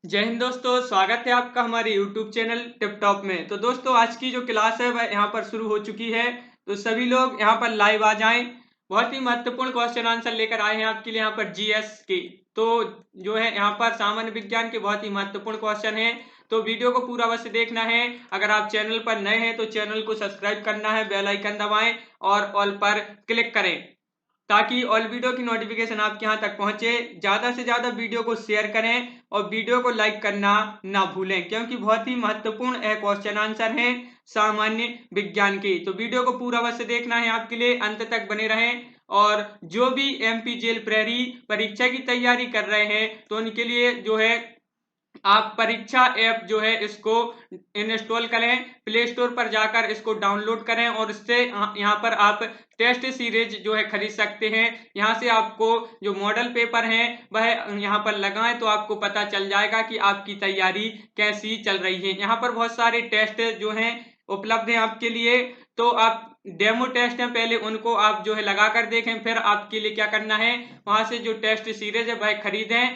जय हिंद दोस्तों, स्वागत है आपका हमारे YouTube चैनल टिप टॉप में। तो दोस्तों आज की जो क्लास है वह यहाँ पर शुरू हो चुकी है। तो सभी लोग यहाँ पर लाइव आ जाएं। बहुत ही महत्वपूर्ण क्वेश्चन आंसर लेकर आए हैं आपके लिए यहाँ पर जीएस के। तो जो है यहाँ पर सामान्य विज्ञान के बहुत ही महत्वपूर्ण क्वेश्चन है। तो वीडियो को पूरा अवश्य देखना है। अगर आप चैनल पर नए हैं तो चैनल को सब्सक्राइब करना है, बेल आइकन दबाएं और ऑल पर क्लिक करें ताकि ऑल वीडियो की नोटिफिकेशन आपके यहाँ तक पहुंचे। ज़्यादा से ज़्यादा वीडियो को शेयर करें और वीडियो को लाइक करना ना भूलें, क्योंकि बहुत ही महत्वपूर्ण क्वेश्चन आंसर है सामान्य विज्ञान की। तो वीडियो को पूरा अवश्य देखना है, आपके लिए अंत तक बने रहें। और जो भी एमपी जेल प्रेरी परीक्षा की तैयारी कर रहे हैं तो उनके लिए जो है आप परीक्षा ऐप जो है इसको इंस्टॉल करें, प्ले स्टोर पर जाकर इसको डाउनलोड करें और इससे यहाँ पर आप टेस्ट सीरीज जो है खरीद सकते हैं। यहाँ से आपको जो मॉडल पेपर हैं वह यहाँ पर लगाएं तो आपको पता चल जाएगा कि आपकी तैयारी कैसी चल रही है। यहाँ पर बहुत सारे टेस्ट जो हैं उपलब्ध हैं आपके लिए। तो आप डेमो टेस्ट हैं, पहले उनको आप जो है लगा कर देखें, फिर आपके लिए क्या करना है, वहां से जो टेस्ट सीरीज है वह खरीदें।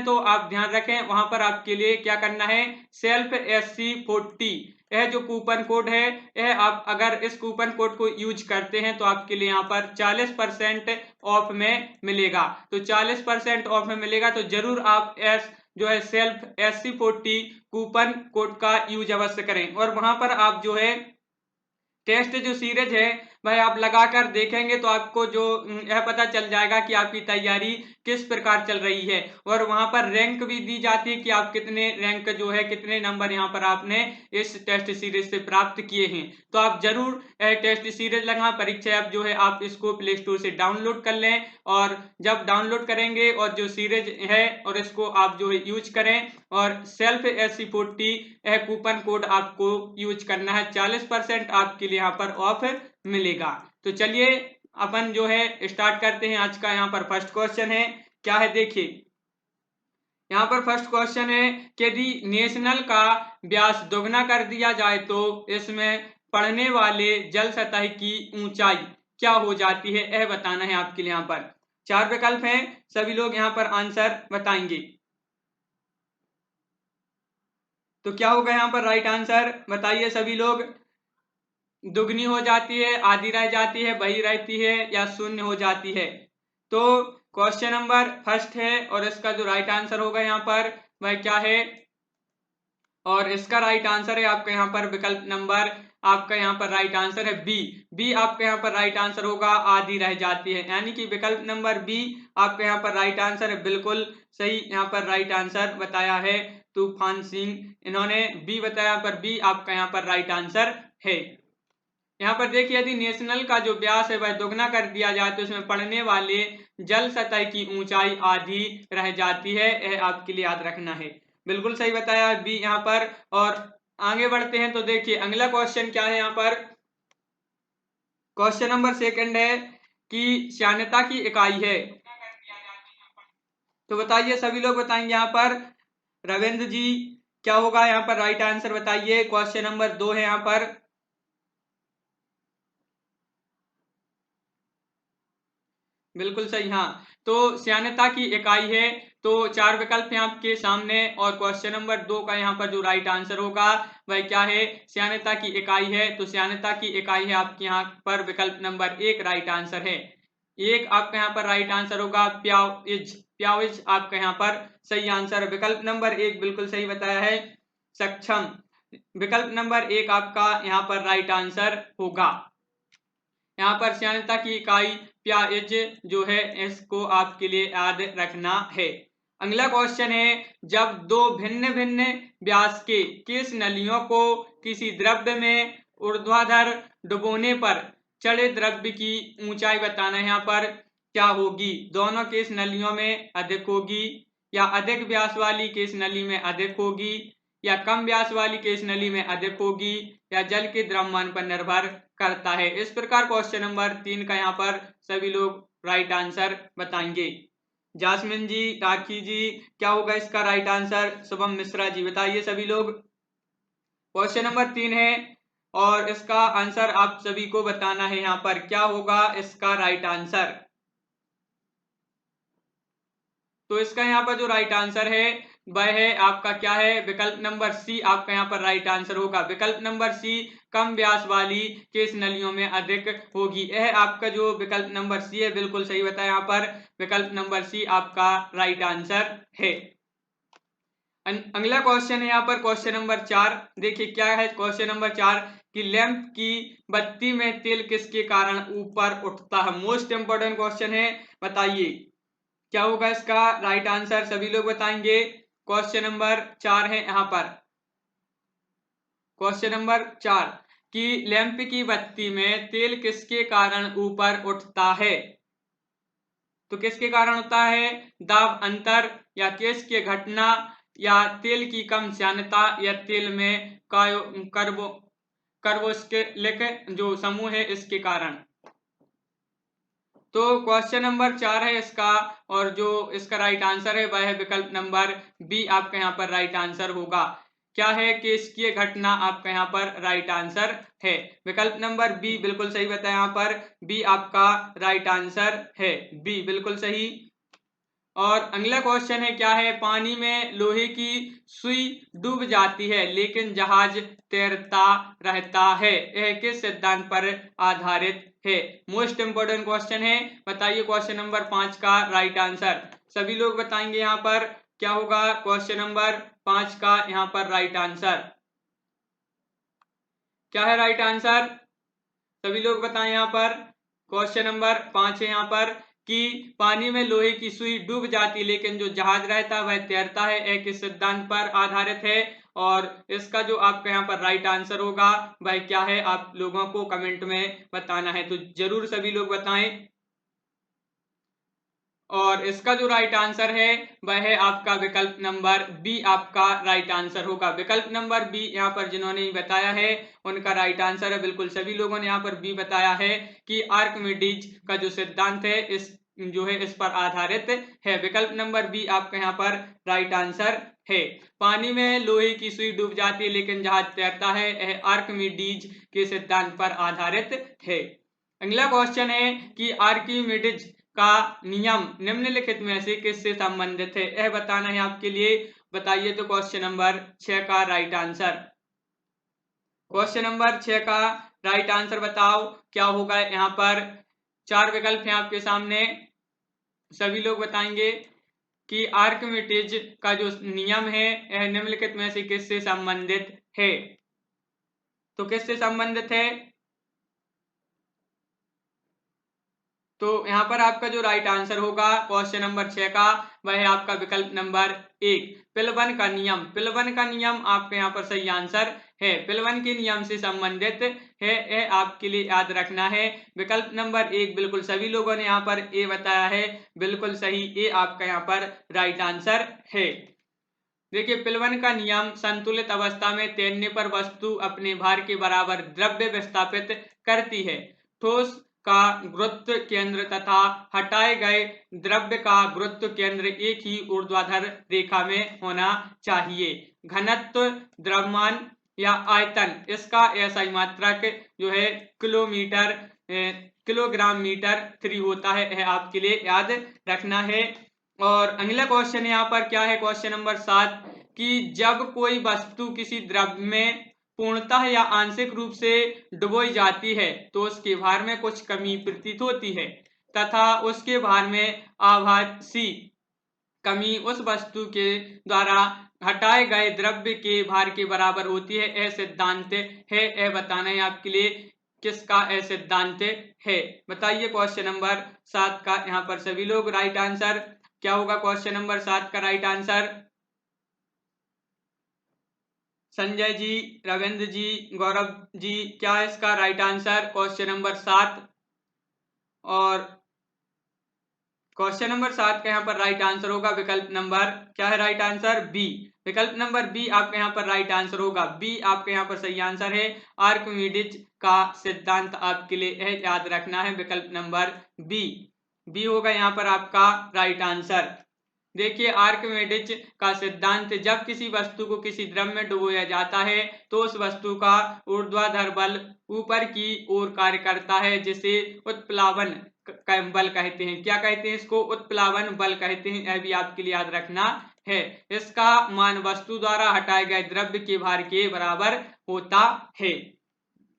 तो आप ध्यान रखें, वहां पर आपके लिए क्या करना है, सेल्फ SC40 यह जो कूपन कोड है, यह आप अगर इस कूपन कोड को यूज करते हैं तो आपके लिए यहाँ पर 40% ऑफ में मिलेगा। तो 40% ऑफ में मिलेगा, तो जरूर आप जो है सेल्फ SC40 कूपन कोड का यूज अवश्य करें। और वहां पर आप जो है टेस्ट जो सीरीज है वह आप लगाकर देखेंगे तो आपको जो यह पता चल जाएगा कि आपकी तैयारी किस प्रकार चल रही है। और वहां पर रैंक भी दी जाती है कि आप कितने रैंक जो है, कितने नंबर यहाँ पर आपने इस टेस्ट सीरीज से प्राप्त किए हैं। तो आप जरूर टेस्ट सीरीज लगा परीक्षा ऐप जो है आप इसको प्ले स्टोर से डाउनलोड कर लें। और जब डाउनलोड करेंगे और जो सीरीज है और इसको आप जो है यूज करें, और सेल्फ SC40 कूपन कोड आपको यूज करना है, 40% आपके लिए यहाँ पर ऑफ मिलेगा। तो चलिए अपन जो है स्टार्ट करते हैं। आज का यहाँ पर फर्स्ट क्वेश्चन है, क्या है देखिए। यहाँ पर फर्स्ट क्वेश्चन है कि यदि नेशनल का व्यास दोगुना कर दिया जाए तो इसमें पड़ने वाले जल सतह की ऊंचाई क्या हो जाती है, यह बताना है आपके लिए। यहाँ पर 4 विकल्प हैं, सभी लोग यहाँ पर आंसर बताएंगे। तो क्या होगा यहाँ पर राइट आंसर, बताइए सभी लोग। दुगनी हो जाती है, आधी रह जाती है, वही रहती है, या शून्य हो जाती है। तो क्वेश्चन नंबर फर्स्ट है और इसका जो राइट आंसर होगा यहाँ पर वह क्या है, और इसका राइट आंसर है आपका यहाँ पर विकल्प नंबर, आपका यहाँ पर राइट आंसर है बी आपका यहाँ पर राइट आंसर होगा, आधी रह जाती है। यानी कि विकल्प नंबर बी आपका यहाँ पर राइट आंसर है। बिल्कुल सही यहाँ पर राइट आंसर बताया है तूफान सिंह, इन्होंने बी बताया। यहाँ पर बी आपका यहाँ पर राइट आंसर है। यहाँ पर देखिए, यदि नेशनल का जो व्यास है वह दोगुना कर दिया जाए तो इसमें पड़ने वाले जल सतह की ऊंचाई आधी रह जाती है, यह आपके लिए याद रखना है। बिल्कुल सही बताया बी यहाँ पर। और आगे बढ़ते हैं तो देखिए अगला क्वेश्चन क्या है यहाँ पर। क्वेश्चन नंबर सेकंड है कि श्यानता की इकाई है। तो बताइए, सभी लोग बताएंगे यहाँ पर। रविंद्र जी, क्या होगा यहाँ पर राइट आंसर बताइए। क्वेश्चन नंबर 2 है यहाँ पर। बिल्कुल सही, हाँ। तो श्यानता की इकाई है। तो 4 विकल्प हैं आपके सामने, और क्वेश्चन नंबर 2 का यहाँ पर जो राइट आंसर होगा वह क्या है, श्यानता की इकाई है। तो श्यानता की इकाई है आपके यहाँ पर विकल्प नंबर 1 राइट आंसर है। एक आपका यहाँ पर राइट आंसर होगा प्याउज आपका यहाँ पर सही आंसर है। विकल्प नंबर 1 बिल्कुल सही बताया है। सक्षम, विकल्प नंबर 1 आपका यहाँ पर राइट आंसर होगा। यहाँ पर श्यानता की इकाई प्याज जो है, इसको आपके लिए याद रखना है। अगला क्वेश्चन है, जब दो भिन्न भिन्न व्यास के केश नलियों को किसी द्रव्य में ऊर्ध्वाधर डुबोने पर चढ़े द्रव्य की ऊंचाई बताना है। यहाँ पर क्या होगी, दोनों केश नलियों में अधिक होगी, या अधिक व्यास वाली केश नली में अधिक होगी, या कम व्यास वाली केश नली में अधिक होगी, या जल के द्रव्यमान पर निर्भर करता है। इस प्रकार क्वेश्चन नंबर 3 का यहाँ पर सभी लोग राइट आंसर बताएंगे। जासमिन जी, राखी जी, क्या होगा इसका राइट आंसर। शुभम मिश्रा जी, बताइए सभी लोग। क्वेश्चन नंबर 3 है और इसका आंसर आप सभी को बताना है। यहाँ पर क्या होगा इसका राइट आंसर। तो इसका यहाँ पर जो राइट आंसर है वह है आपका क्या है, विकल्प नंबर सी आपका यहाँ पर राइट आंसर होगा। विकल्प नंबर सी कम व्यास वाली केस नलियों में अधिक होगी। यह आपका जो विकल्प नंबर सी है बिल्कुल सही बताया यहाँ पर, विकल्प नंबर सी आपका राइट आंसर है। अगला क्वेश्चन है यहाँ पर क्वेश्चन नंबर 4। देखिए क्या है क्वेश्चन नंबर 4 कि लैंप की बत्ती में तेल किसके कारण ऊपर उठता है। मोस्ट इंपोर्टेंट क्वेश्चन है, बताइए क्या होगा इसका राइट आंसर, सभी लोग बताएंगे। क्वेश्चन नंबर 4 है यहाँ पर, क्वेश्चन नंबर 4 कि लैंप की बत्ती में तेल किसके कारण ऊपर उठता है। तो किसके कारण होता है, दाब अंतर या केस के घटना या तेल की कम श्यानता या तेल में कार्बोक्सिलिक जो समूह है इसके कारण। तो क्वेश्चन नंबर 4 है इसका, और जो इसका राइट आंसर है वह है विकल्प नंबर बी आपका यहाँ पर राइट आंसर होगा। क्या है, केशकीय घटना आपका यहाँ पर राइट आंसर है। विकल्प नंबर बी बिल्कुल सही बताया, यहाँ पर बी आपका राइट आंसर है, बी बिल्कुल सही। और अगला क्वेश्चन है क्या है, पानी में लोहे की सुई डूब जाती है लेकिन जहाज तैरता रहता है, यह किस सिद्धांत पर आधारित है। मोस्ट इंपोर्टेंट क्वेश्चन है, बताइए क्वेश्चन नंबर 5 का राइट आंसर, सभी लोग बताएंगे यहाँ पर क्या होगा क्वेश्चन नंबर 5 का यहाँ पर राइट आंसर। क्या है राइट आंसर, सभी लोग बताएं यहाँ पर। क्वेश्चन नंबर 5 है यहाँ पर कि पानी में लोहे की सुई डूब जाती लेकिन जो जहाज रहता है वह तैरता है, एक इस सिद्धांत पर आधारित है। और इसका जो आपका यहाँ पर राइट आंसर होगा वह क्या है, आप लोगों को कमेंट में बताना है, तो जरूर सभी लोग बताएं। और इसका जो राइट आंसर है वह है आपका विकल्प नंबर बी आपका राइट आंसर होगा। विकल्प नंबर बी यहाँ पर जिन्होंने बताया है उनका राइट आंसर है, बिल्कुल सभी लोगों ने यहाँ पर बी बताया है कि आर्किमिडीज का जो सिद्धांत है इस जो है इस पर आधारित है। विकल्प नंबर बी आपका यहाँ पर राइट आंसर है। पानी में लोहे की सुई डूब जाती है लेकिन जहाज तैरता है, यह आर्किमिडीज के सिद्धांत पर आधारित है। अगला क्वेश्चन है कि आर्किमिडीज का नियम निम्नलिखित में से किससे संबंधित है, यह बताना है आपके लिए, बताइए। तो क्वेश्चन नंबर 6 का राइट आंसर, क्वेश्चन नंबर 6 का राइट आंसर बताओ क्या होगा। यहाँ पर 4 विकल्प हैं आपके सामने, सभी लोग बताएंगे कि आर्किमिडीज का जो नियम है यह निम्नलिखित में से किससे संबंधित है। तो किससे संबंधित है, तो यहाँ पर आपका जो राइट आंसर होगा क्वेश्चन नंबर 6 का वह है आपका विकल्प नंबर 1 पिलवन का नियम। पिलवन का नियम आपके यहाँ पर सही आंसर है, पिलवन के नियम से संबंधित है, यह आपके लिए याद रखना है। विकल्प नंबर 1 बिल्कुल सभी लोगों ने यहाँ पर ए बताया है, बिल्कुल सही, ए आपका यहाँ पर राइट आंसर है। देखिए पिलवन का नियम संतुलित अवस्था में तैरने पर वस्तु अपने भार के बराबर द्रव्य विस्थापित करती है। ठोस का गुरुत्व केंद्र तथा हटाए गए द्रव्य का गुरुत्व केंद्र एक ही ऊर्ध्वाधर रेखा में होना चाहिए। घनत्व, द्रव्यमान या आयतन, इसका ऐसा मात्रक जो है किलोग्राम मीटर 3 होता है, यह आपके लिए याद रखना है। और अगला क्वेश्चन यहाँ पर क्या है, क्वेश्चन नंबर 7 कि जब कोई वस्तु किसी द्रव्य में पूर्णतः या आंशिक रूप से डुबोई जाती है तो उसके भार में कुछ कमी प्रतीत होती है तथा उसके भार में आभासी कमी उस वस्तु के द्वारा हटाए गए द्रव्य के भार के बराबर होती है। यह सिद्धांत है, यह बताना है आपके लिए किसका यह सिद्धांत है, बताइए। क्वेश्चन नंबर 7 का यहाँ पर सभी लोग राइट आंसर क्या होगा, क्वेश्चन नंबर 7 का राइट आंसर। संजय जी, रविंद्र जी, गौरव जी, क्या है इसका राइट आंसर क्वेश्चन नंबर 7। और क्वेश्चन नंबर 7 का यहाँ पर राइट आंसर होगा विकल्प नंबर क्या है राइट आंसर, बी। विकल्प नंबर बी आपके यहाँ पर राइट आंसर होगा, बी आपके यहाँ पर सही आंसर है। आर्किमिडीज का सिद्धांत आपके लिए याद रखना है, विकल्प नंबर बी, बी होगा यहाँ पर आपका राइट आंसर। देखिए आर्किमिडीज का सिद्धांत, जब किसी वस्तु को किसी द्रव में डुबोया जाता है तो उस वस्तु का ऊर्ध्वाधर बल ऊपर की ओर कार्य करता है, जिसे उत्प्लावन बल कहते हैं। क्या कहते हैं इसको, उत्प्लावन बल कहते हैं, यह भी आपके लिए याद रखना है। इसका मान वस्तु द्वारा हटाए गए द्रव्य के भार के बराबर होता है।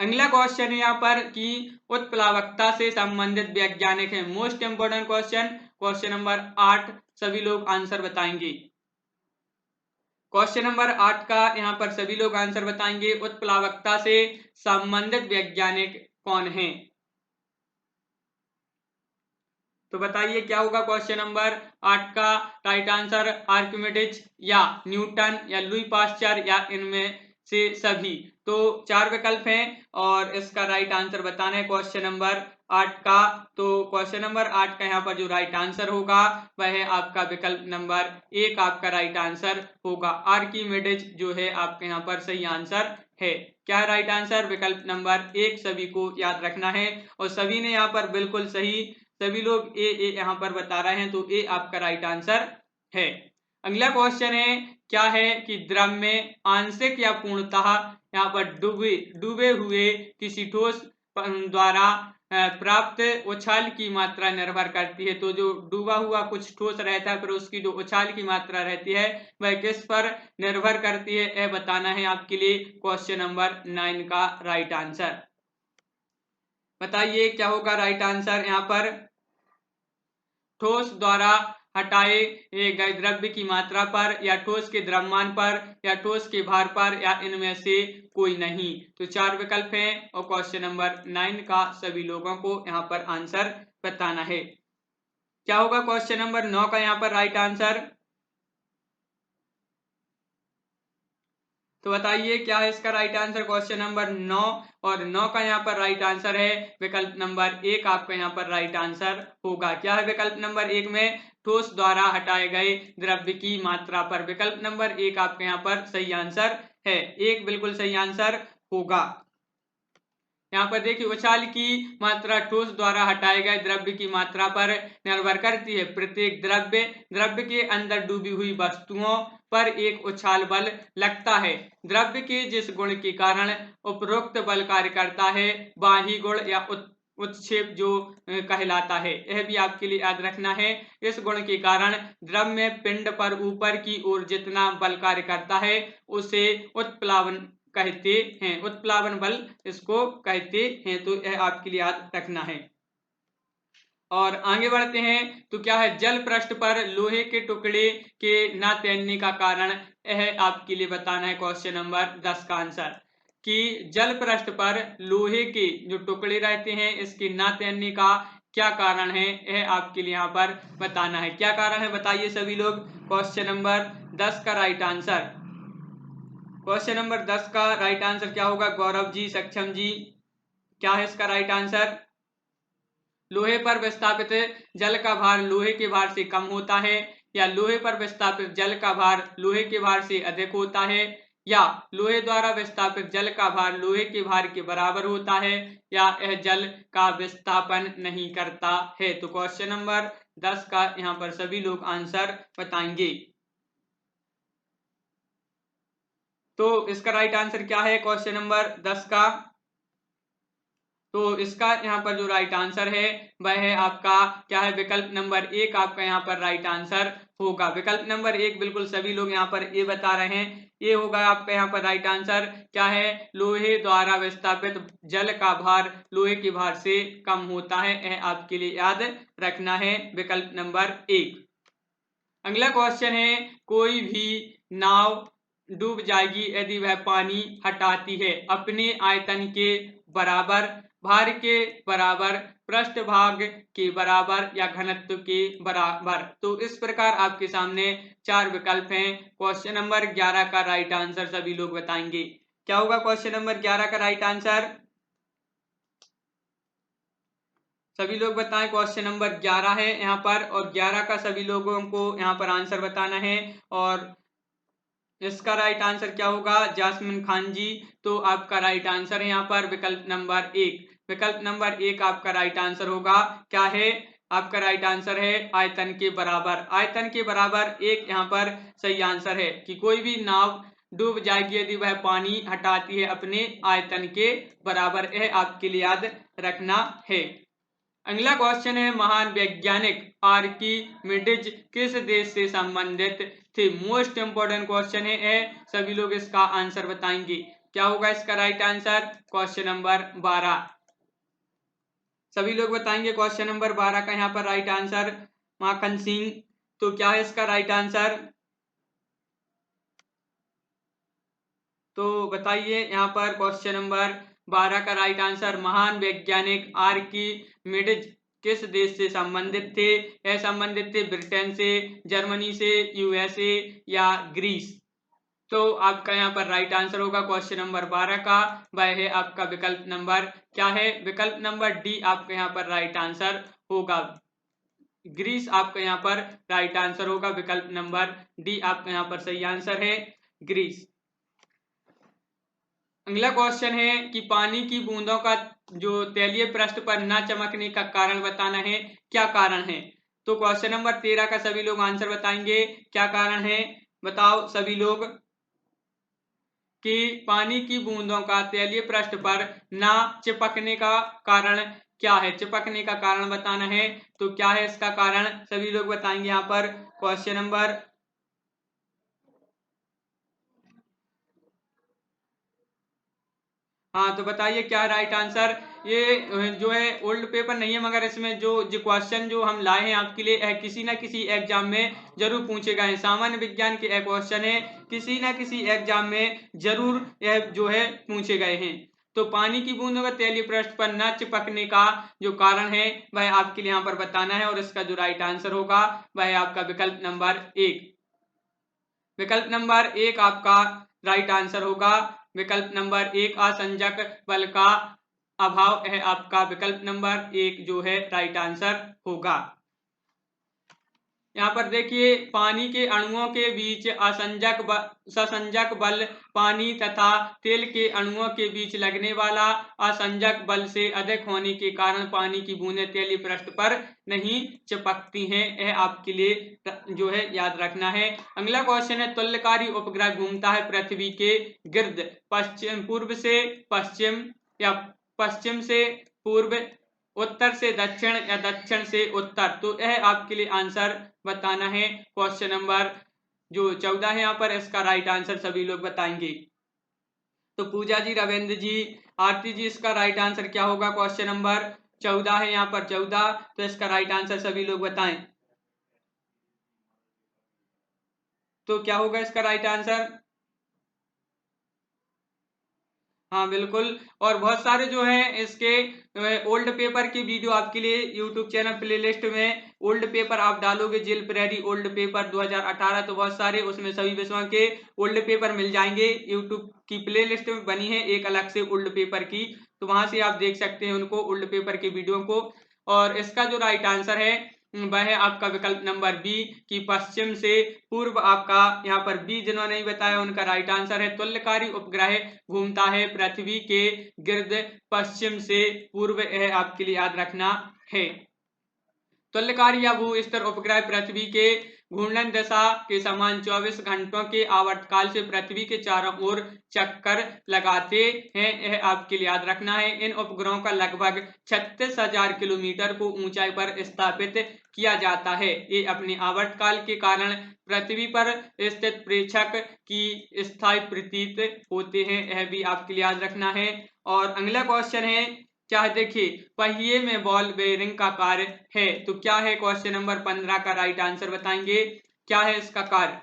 अगला क्वेश्चन है यहाँ पर कि उत्प्लावकता से संबंधित वैज्ञानिक है। Most important question, question number 8 सभी लोग आंसर बताएंगे। क्वेश्चन नंबर 8 का यहाँ पर सभी लोग आंसर बताएंगे। उत्प्लावकता से संबंधित वैज्ञानिक कौन है? तो बताइए क्या होगा क्वेश्चन नंबर 8 का राइट आंसर? आर्किमिडीज या न्यूटन या लुई पास्चर या इनमें से सभी। तो 4 विकल्प हैं और इसका राइट आंसर बताना है क्वेश्चन नंबर 8 का। तो क्वेश्चन नंबर 8 का यहाँ पर जो राइट आंसर होगा वह है आपका विकल्प नंबर 1 आपका राइट आंसर होगा। आर्किमिडीज जो है आपके यहाँ पर सही आंसर है। क्या है राइट आंसर? विकल्प नंबर 1 सभी को याद रखना है और सभी ने यहाँ पर बिल्कुल सही, सभी लोग ए यहाँ पर बता रहे हैं, तो ए आपका राइट आंसर है। अगला क्वेश्चन है क्या है कि द्रव में आंशिक या पूर्णतः यहाँ पर डूबे हुए किसी ठोस द्वारा प्राप्त उछाल की मात्रा निर्भर करती है। तो जो डूबा हुआ कुछ ठोस रहता है, फिर उसकी जो उछाल की मात्रा रहती है वह किस पर निर्भर करती है, यह बताना है आपके लिए क्वेश्चन नंबर 9 का राइट आंसर। बताइए क्या होगा राइट आंसर यहाँ पर? ठोस द्वारा हटाए गए द्रव्य की मात्रा पर या ठोस के द्रव्यमान पर या ठोस के भार पर या इनमें से कोई नहीं। तो 4 विकल्प हैं और क्वेश्चन नंबर 9 का सभी लोगों को यहाँ पर आंसर बताना है। क्या होगा क्वेश्चन नंबर 9 का यहाँ पर राइट आंसर? तो बताइए क्या है इसका राइट आंसर? क्वेश्चन नंबर 9 और 9 का यहाँ पर राइट आंसर है विकल्प नंबर 1 आपका यहाँ पर राइट आंसर होगा। क्या है विकल्प नंबर 1 में? ठोस द्वारा हटाए गए द्रव्य की मात्रा पर। विकल्प नंबर 1 आपके यहाँ पर सही आंसर है। 1 बिल्कुल सही आंसर होगा। यहाँ पर देखिए उछाल की मात्रा ठोस द्वारा हटाए गए द्रव्य की मात्रा पर निर्भर करती है। प्रत्येक द्रव्य के अंदर डूबी हुई वस्तुओं पर एक उछाल बल लगता है। द्रव्य के जिस गुण के कारण उपरोक्त बल कार्य करता है बाह्य गुण या उत्क्षेप जो कहलाता है। यह भी आपके लिए याद रखना है। इस गुण के कारण द्रव में पिंड पर ऊपर की ओर जितना बल कार्य करता है उसे उत्प्लावन कहते हैं। उत्प्लावन बल इसको कहते हैं। तो यह आपके लिए याद रखना है। और आगे बढ़ते हैं तो क्या है? जल पृष्ठ पर लोहे के टुकड़े के न तैरने का कारण, यह आपके लिए बताना है क्वेश्चन नंबर 10 का आंसर। कि जल पृष्ठ पर लोहे के जो टुकड़े रहते हैं इसके न तैरने का क्या कारण है, यह आपके लिए यहाँ पर बताना है। क्या कारण है बताइए सभी लोग। क्वेश्चन नंबर 10 का राइट आंसर, क्वेश्चन नंबर 10 का राइट आंसर क्या होगा? गौरव जी, सक्षम जी, क्या है इसका राइट आंसर? लोहे पर विस्थापित जल का भार लोहे के भार से कम होता है या लोहे पर विस्थापित जल का भार लोहे के भार से अधिक होता है या लोहे द्वारा विस्थापित जल का भार लोहे के भार के बराबर होता है या यह जल का विस्थापन नहीं करता है। तो क्वेश्चन नंबर 10 का यहाँ पर सभी लोग आंसर बताएंगे। तो इसका राइट आंसर क्या है क्वेश्चन नंबर 10 का? तो इसका यहाँ पर जो राइट आंसर है वह है आपका क्या है? विकल्प नंबर 1 आपका यहाँ पर राइट आंसर होगा। विकल्प नंबर 1 बिल्कुल सभी लोग यहाँ पर ए बता रहे हैं। ये होगा आपका यहाँ पर राइट आंसर। क्या है? लोहे द्वारा विस्थापित जल का भार लोहे के भार से कम होता है। यह आपके लिए याद रखना है विकल्प नंबर 1। अगला क्वेश्चन है कोई भी नाव डूब जाएगी यदि वह पानी हटाती है अपने आयतन के बराबर, भार के बराबर, पृष्ठभाग के बराबर या घनत्व के बराबर। तो इस प्रकार आपके सामने 4 विकल्प हैं। क्वेश्चन नंबर 11 का राइट आंसर सभी लोग बताएंगे। क्या होगा क्वेश्चन नंबर 11 का राइट आंसर? सभी लोग बताएं। क्वेश्चन नंबर 11 है यहाँ पर और 11 का सभी लोगों को यहाँ पर आंसर बताना है। और इसका राइट आंसर क्या होगा? जासमिन खान जी, तो आपका राइट आंसर है यहाँ पर विकल्प नंबर 1। विकल्प नंबर 1 आपका राइट आंसर होगा। क्या है आपका राइट आंसर? है आयतन के बराबर। आयतन के बराबर एक यहाँ पर सही आंसर है कि कोई भी नाव डूब जाएगी यदि वह पानी हटाती है अपने आयतन के बराबर। यह आपके लिए याद रखना है। अगला क्वेश्चन है महान वैज्ञानिक आर्किमिडीज किस देश से संबंधित थे। मोस्ट इंपोर्टेंट क्वेश्चन है, सभी लोग इसका आंसर बताएंगे। क्या होगा इसका राइट आंसर? क्वेश्चन नंबर 12 सभी लोग बताएंगे। क्वेश्चन नंबर 12 का यहाँ पर राइट आंसर माखन सिंह। तो क्या है इसका राइट आंसर? तो बताइए यहाँ पर क्वेश्चन नंबर 12 का राइट आंसर महान वैज्ञानिक आर्किमिडीज किस देश से संबंधित थे? यह संबंधित थे ब्रिटेन से, जर्मनी से, यूएसए या ग्रीस। तो आपका यहाँ पर राइट आंसर होगा क्वेश्चन नंबर 12 का, वह है आपका विकल्प नंबर क्या है? विकल्प नंबर डी आपका यहाँ पर राइट आंसर होगा। ग्रीस आपका यहाँ पर राइट आंसर होगा। विकल्प नंबर डी आपका यहाँ पर सही आंसर है, ग्रीस। अगला क्वेश्चन है कि पानी की बूंदों का जो तैलीय पृष्ठ पर न चमकने का कारण बताना है, क्या कारण है? तो क्वेश्चन नंबर 13 का सभी लोग आंसर बताएंगे। क्या कारण है बताओ सभी लोग कि पानी की बूंदों का तैलीय पृष्ठ पर ना चिपकने का कारण क्या है? चिपकने का कारण बताना है। तो क्या है इसका कारण? सभी लोग बताएंगे यहाँ पर। क्वेश्चन नंबर हाँ, तो बताइए क्या राइट आंसर? ये जो है ओल्ड पेपर नहीं है, मगर इसमें जो क्वेश्चन जो हम लाए हैं आपके लिए किसी ना किसी एग्जाम में जरूर पूछे गए हैं। सामान्य विज्ञान के क्वेश्चन है, किसी ना किसी एग्जाम में जरूर यह जो है पूछे गए हैं। तो पानी की बूंदों का तैलीय पृष्ठ पर न चिपकने का जो कारण है वह आपके लिए यहाँ पर बताना है, और इसका जो राइट आंसर होगा वह है आपका विकल्प नंबर 1। विकल्प नंबर 1 आपका राइट आंसर होगा। विकल्प नंबर 1 असंजक बल का अभाव है आपका विकल्प नंबर 1 जो है राइट आंसर होगा। यहाँ पर देखिए पानी के अणुओं के बीच असंजक बल पानी तथा तेल के अणुओं के बीच लगने वाला असंजक बल से अधिक होने के कारण पानी की बूंदें तैलीय पृष्ठ पर नहीं चिपकती हैं। यह आपके लिए जो है याद रखना है। अगला क्वेश्चन है तुल्यकारी उपग्रह घूमता है पृथ्वी के गिर्द पूर्व से पश्चिम या पश्चिम से पूर्व, उत्तर से दक्षिण या दक्षिण से उत्तर। तो यह आपके लिए आंसर बताना है। क्वेश्चन नंबर जो 14 है यहाँ पर इसका राइट आंसर सभी लोग बताएंगे। तो पूजा जी, रविंद्र जी, आरती जी, इसका राइट आंसर क्या होगा? क्वेश्चन नंबर 14 है यहाँ पर 14, तो इसका राइट आंसर सभी लोग बताएं। तो क्या होगा इसका राइट आंसर? हाँ बिल्कुल। और बहुत सारे जो है इसके ओल्ड पेपर की वीडियो आपके लिए यूट्यूब चैनल प्लेलिस्ट में ओल्ड पेपर आप डालोगे जेल प्रेरी ओल्ड पेपर 2018, तो बहुत सारे उसमें सभी विषयों के ओल्ड पेपर मिल जाएंगे। यूट्यूब की प्लेलिस्ट में बनी है एक अलग से ओल्ड पेपर की, तो वहां से आप देख सकते हैं उनको, ओल्ड पेपर की वीडियो को। और इसका जो राइट आंसर है वह है आपका विकल्प नंबर बी कि पश्चिम से पूर्व। आपका यहाँ पर बी जिन्होंने नहीं बताया उनका राइट आंसर है तुल्यकारी उपग्रह घूमता है पृथ्वी के गिर्द पश्चिम से पूर्व, यह आपके लिए याद रखना है। तुल्यकारी या भू-स्तर उपग्रह पृथ्वी के घूर्णन दशा के समान 24 घंटों के आवर्तकाल से पृथ्वी के चारों ओर चक्कर लगाते हैं, यह आपके लिए याद रखना है। इन उपग्रहों का लगभग 36,000 किलोमीटर को ऊंचाई पर स्थापित किया जाता है। ये अपने आवर्तकाल के कारण पृथ्वी पर स्थित प्रेक्षक की स्थायी प्रतीत होते हैं, यह भी आपके लिए याद रखना है। और अगला क्वेश्चन है, क्या देखिए पहिए में बॉल बेयरिंग का कार्य है। तो क्या है? क्वेश्चन नंबर 15 का राइट आंसर बताएंगे। क्या है इसका कार्य?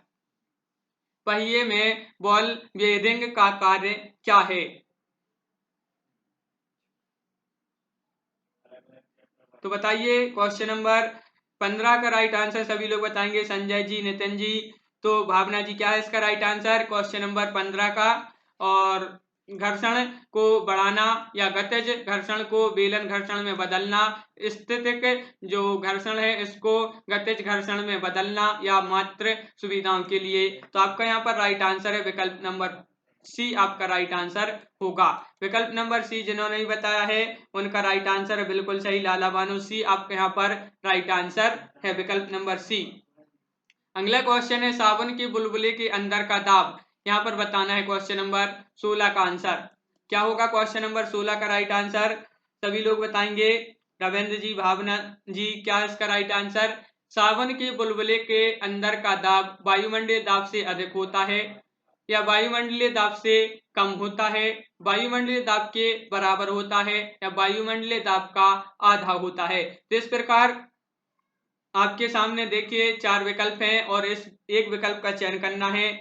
पहिए में बॉल बेयरिंग का कार्य क्या है? तो बताइए क्वेश्चन नंबर 15 का राइट आंसर सभी लोग बताएंगे। संजय जी, नितिन जी, तो भावना जी, क्या है इसका राइट आंसर क्वेश्चन नंबर 15 का? और घर्षण को बढ़ाना या गतिज घर्षण को बेलन घर्षण में बदलना, स्थितिक जो घर्षण है इसको गतिज घर्षण में बदलना, या मात्र सुविधाओं के लिए। तो आपका यहाँ पर राइट आंसर है विकल्प नंबर सी आपका राइट आंसर होगा। विकल्प नंबर सी जिन्होंने नहीं बताया है उनका राइट आंसर है बिल्कुल सही, लाला बानो, सी आपके यहाँ पर राइट आंसर है विकल्प नंबर सी। अगला क्वेश्चन है साबुन के बुलबुले के अंदर का दाब, यहाँ पर बताना है। क्वेश्चन नंबर 16 का आंसर क्या होगा? क्वेश्चन नंबर 16 का राइट आंसर सभी लोग बताएंगे। रविंद्र जी, भावना जी, क्या है इसका राइट आंसर? सावन के बुलबुले के अंदर का दाब वायुमंडलीय दाब से अधिक होता है या वायुमंडलीय दाब से कम होता है, वायुमंडलीय दाब के बराबर होता है या वायुमंडलीय दाब का आधा होता है। तो इस प्रकार आपके सामने देखिए 4 विकल्प हैं और इस एक विकल्प का चयन करना है।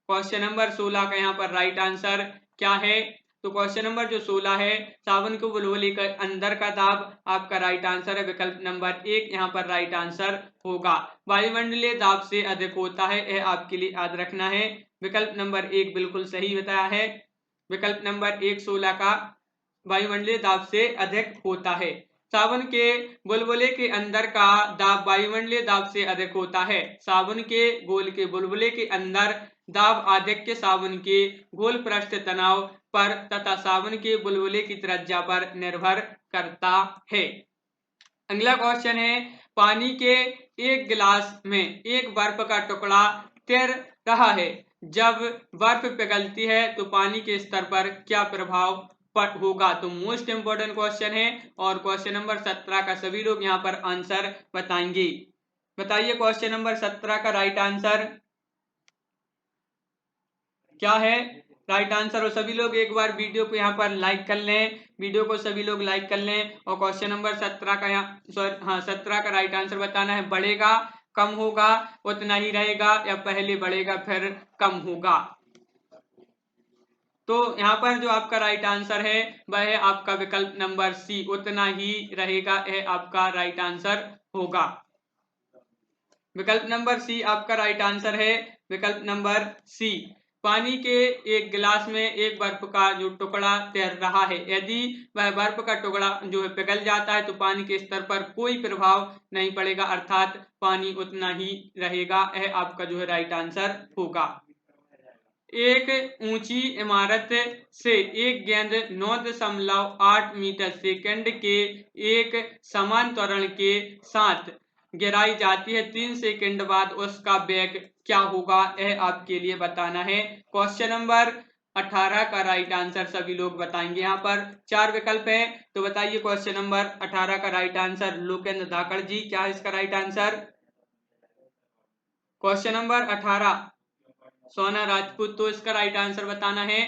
क्वेश्चन नंबर 16 का यहाँ पर राइट आंसर क्या है? तो क्वेश्चन नंबर जो 16 है, सावन के बुलबुले के अंदर का दाब आपका राइट आंसर है। विकल्प नंबर 1 यहाँ पर राइट आंसर होगा। वायुमंडलीय दाब से अधिक होता है, यह आपके लिए याद रखना है। विकल्प नंबर 1 बिल्कुल सही बताया है। विकल्प नंबर 1 16 का वायुमंडलीय दाब से अधिक होता है। सावन के बुलबुले के अंदर का दाब वायुमंडलीय दाब से अधिक होता है। सावन के गोल के बुलबुले के अंदर दाब आधिक्य सावन के गोल पृष्ठ तनाव पर तथा सावन के बुलबुले की त्रिज्या पर निर्भर करता है। अगला क्वेश्चन है, पानी के एक गिलास में एक बर्फ का टुकड़ा तैर रहा है। जब बर्फ पिघलती है तो पानी के स्तर पर क्या प्रभाव होगा? तो मोस्ट इंपोर्टेंट क्वेश्चन है और क्वेश्चन नंबर 17 का सभी लोग यहाँ पर आंसर बताएंगे। बताइए क्वेश्चन नंबर 17 का राइट आंसर क्या है? राइट आंसर और सभी लोग एक बार वीडियो को यहाँ पर लाइक कर लें, वीडियो को सभी लोग लाइक कर लें और क्वेश्चन नंबर 17 का यहाँ 17 का राइट आंसर बताना है। बढ़ेगा, कम होगा, उतना ही रहेगा या पहले बढ़ेगा फिर कम होगा? तो यहाँ पर जो आपका राइट आंसर है वह है आपका विकल्प नंबर सी, उतना ही रहेगा, यह आपका राइट आंसर होगा। विकल्प नंबर सी आपका राइट आंसर है। विकल्प नंबर सी, पानी के एक गिलास में एक बर्फ का जो टुकड़ा तैर रहा है, यदि वह बर्फ का टुकड़ा जो है पिघल जाता है तो पानी के स्तर पर कोई प्रभाव नहीं पड़ेगा, अर्थात पानी उतना ही रहेगा, यह आपका जो है राइट आंसर होगा। एक ऊंची इमारत से एक गेंद 9.8 मीटर सेकंड के एक समान त्वरण के साथ गिराई जाती है। 3 सेकंड बाद उसका वेग क्या होगा? यह आपके लिए बताना है। क्वेश्चन नंबर 18 का राइट आंसर सभी लोग बताएंगे। यहाँ पर 4 विकल्प है, तो बताइए क्वेश्चन नंबर 18 का राइट आंसर। लोकेंद्र धाकड़ जी, क्या है इसका राइट आंसर? क्वेश्चन नंबर 18 सोना राजपूत, तो इसका राइट आंसर बताना है।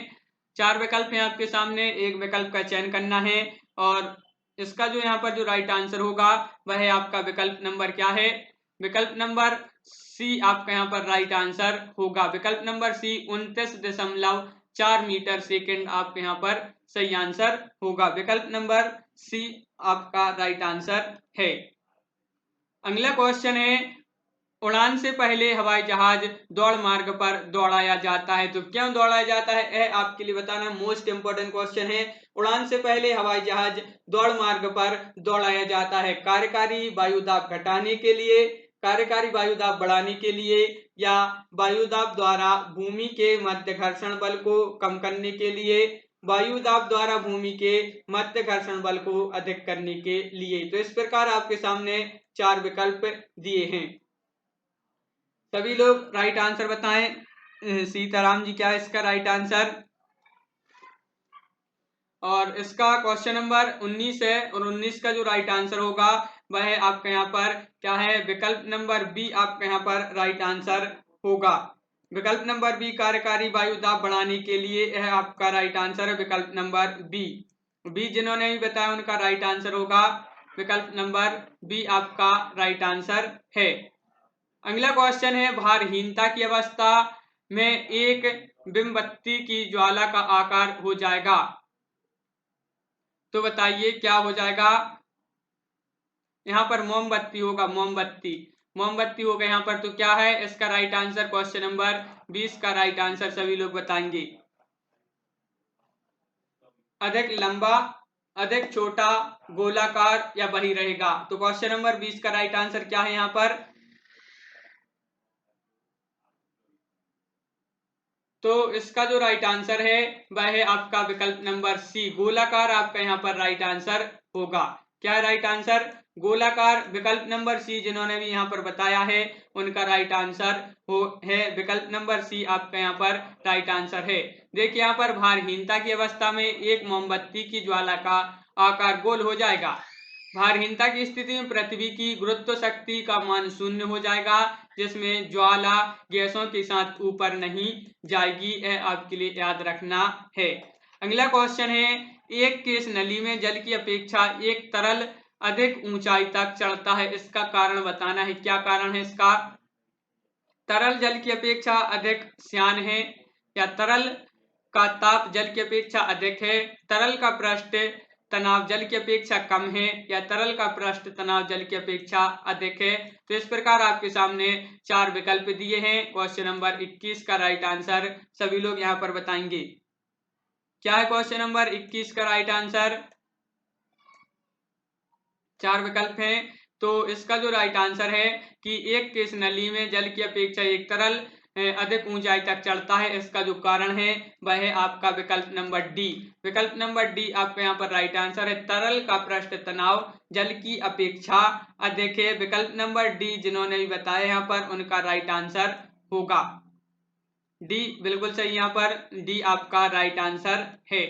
4 विकल्प हैं आपके सामने, एक विकल्प का चयन करना है और इसका जो यहाँ पर जो राइट आंसर होगा वह है आपका विकल्प नंबर क्या है? विकल्प नंबर सी आपका यहाँ पर राइट आंसर होगा। विकल्प नंबर सी 29.4 मीटर सेकंड आपके यहाँ पर सही आंसर होगा। विकल्प नंबर सी आपका राइट आंसर है। अगला क्वेश्चन है, उड़ान से पहले हवाई जहाज दौड़ मार्ग पर दौड़ाया जाता है, तो क्यों दौड़ाया जाता है यह आपके लिए बताना। मोस्ट इंपोर्टेंट क्वेश्चन है। उड़ान से पहले हवाई जहाज दौड़ मार्ग पर दौड़ाया जाता है, कार्यकारी वायुदाब घटाने के लिए, कार्यकारी वायुदाब बढ़ाने के लिए या वायुदाब द्वारा भूमि के मध्य घर्षण बल को कम करने के लिए, वायुदाब द्वारा भूमि के मध्य घर्षण बल को अधिक करने के लिए। तो इस प्रकार आपके सामने 4 विकल्प दिए हैं। सभी लोग राइट आंसर बताएं। सीताराम जी, क्या है इसका राइट आंसर? और इसका क्वेश्चन नंबर 19 है और 19 का जो राइट आंसर होगा वह है आपका यहाँ पर क्या है? विकल्प नंबर बी आपका यहाँ पर राइट आंसर होगा। विकल्प नंबर बी, कार्यकारी वायुदाब बढ़ाने के लिए, यह आपका राइट आंसर है। विकल्प नंबर बी जिन्होंने भी बताया उनका राइट आंसर होगा। विकल्प नंबर बी आपका राइट आंसर है। अगला क्वेश्चन है, भारहीनता की अवस्था में एक बिंबत्ती की ज्वाला का आकार हो जाएगा, तो बताइए क्या हो जाएगा? यहाँ पर मोमबत्ती होगा, मोमबत्ती होगा यहाँ पर। तो क्या है इसका राइट आंसर? क्वेश्चन नंबर 20 का राइट आंसर सभी लोग बताएंगे। अधिक लंबा, अधिक छोटा, गोलाकार या वही रहेगा? तो क्वेश्चन नंबर 20 का राइट आंसर क्या है यहाँ पर? तो इसका जो राइट आंसर है वह है आपका विकल्प नंबर सी, गोलाकार आपका यहाँ पर राइट आंसर होगा। क्या राइट आंसर? गोलाकार। विकल्प नंबर सी जिन्होंने भी यहाँ पर बताया है उनका राइट आंसर है विकल्प नंबर सी आपका यहाँ पर राइट आंसर है। देखिए यहाँ पर भारहीनता की अवस्था में एक मोमबत्ती की ज्वाला का आकार गोल हो जाएगा। भारहीनता की स्थिति में पृथ्वी की गुरुत्व शक्ति का मान शून्य हो जाएगा, जिसमें ज्वाला गैसों के साथ ऊपर नहीं जाएगी। यह आपके लिए याद रखना है। अगला क्वेश्चन है, एक केस नली में जल की अपेक्षा एक तरल अधिक ऊंचाई तक चढ़ता है, इसका कारण बताना है। क्या कारण है इसका? तरल जल की अपेक्षा अधिक श्यान है, या तरल का ताप जल की अपेक्षा अधिक है, तरल का पृष्ठ तनाव जल की अपेक्षा कम है, या तरल का पृष्ठ तनाव जल की अपेक्षा अधिक है। तो इस प्रकार आपके सामने 4 विकल्प दिए हैं। क्वेश्चन नंबर 21 का राइट आंसर सभी लोग यहाँ पर बताएंगे। क्या है क्वेश्चन नंबर 21 का राइट आंसर? 4 विकल्प हैं। तो इसका जो राइट आंसर है कि एक केस नली में जल की अपेक्षा एक तरल अधिक ऊंचाई तक चढ़ता है, इसका जो कारण है वह है आपका विकल्प नंबर डी। विकल्प नंबर डी आपका यहाँ पर राइट आंसर है। तरल का पृष्ठ तनाव जल की अपेक्षा अधिक है। विकल्प नंबर डी जिन्होंने भी बताया यहाँ पर उनका राइट आंसर होगा डी। बिल्कुल सही, यहाँ पर डी आपका राइट आंसर है।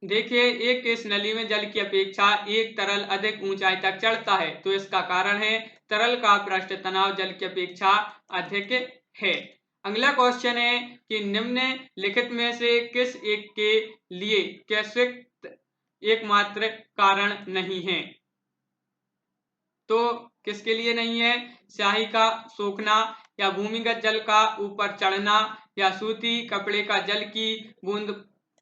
देखिए, एक केस नली में जल की अपेक्षा एक तरल अधिक ऊंचाई तक चढ़ता है, तो इसका कारण है तरल का पृष्ठ तनाव जल की अपेक्षा अधिक है। अगला क्वेश्चन है कि निम्नलिखित में से किस एक के लिए कैस्विक एकमात्र कारण नहीं है? तो किसके लिए नहीं है? स्याही का सोखना, या भूमिगत जल का ऊपर चढ़ना, या सूती कपड़े का जल की बूंद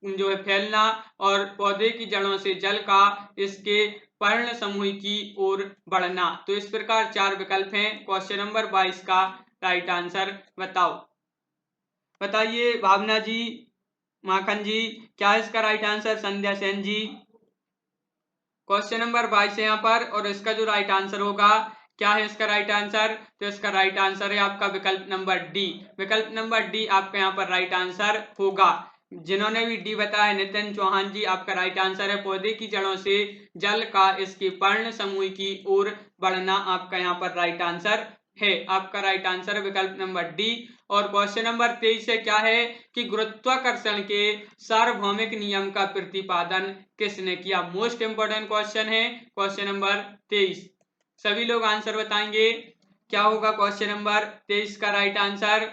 जो है फैलना, और पौधे की जड़ों से जल का इसके पर्ण समूह की ओर बढ़ना। तो इस प्रकार 4 विकल्प हैं। क्वेश्चन नंबर 22 का राइट आंसर बताओ। बताइए भावना जी, माखन जी, क्या है इसका राइट आंसर? संध्या सेन जी। क्वेश्चन नंबर 22 है यहाँ पर, और इसका जो राइट आंसर होगा, क्या है इसका राइट आंसर? तो इसका राइट आंसर है आपका विकल्प नंबर डी। विकल्प नंबर डी आपका यहाँ पर राइट आंसर होगा। जिन्होंने भी डी बताया, नितिन चौहान जी, आपका राइट आंसर है पौधे की जड़ों से जल का इसके पर्ण समूह की ओर बढ़ना आपका यहाँ पर राइट आंसर है। आपका राइट आंसर है विकल्प नंबर डी। और क्वेश्चन नंबर 23 से क्या है कि गुरुत्वाकर्षण के सार्वभौमिक नियम का प्रतिपादन किसने किया? मोस्ट इंपोर्टेंट क्वेश्चन है क्वेश्चन नंबर 23। सभी लोग आंसर बताएंगे। क्या होगा क्वेश्चन नंबर 23 का राइट आंसर?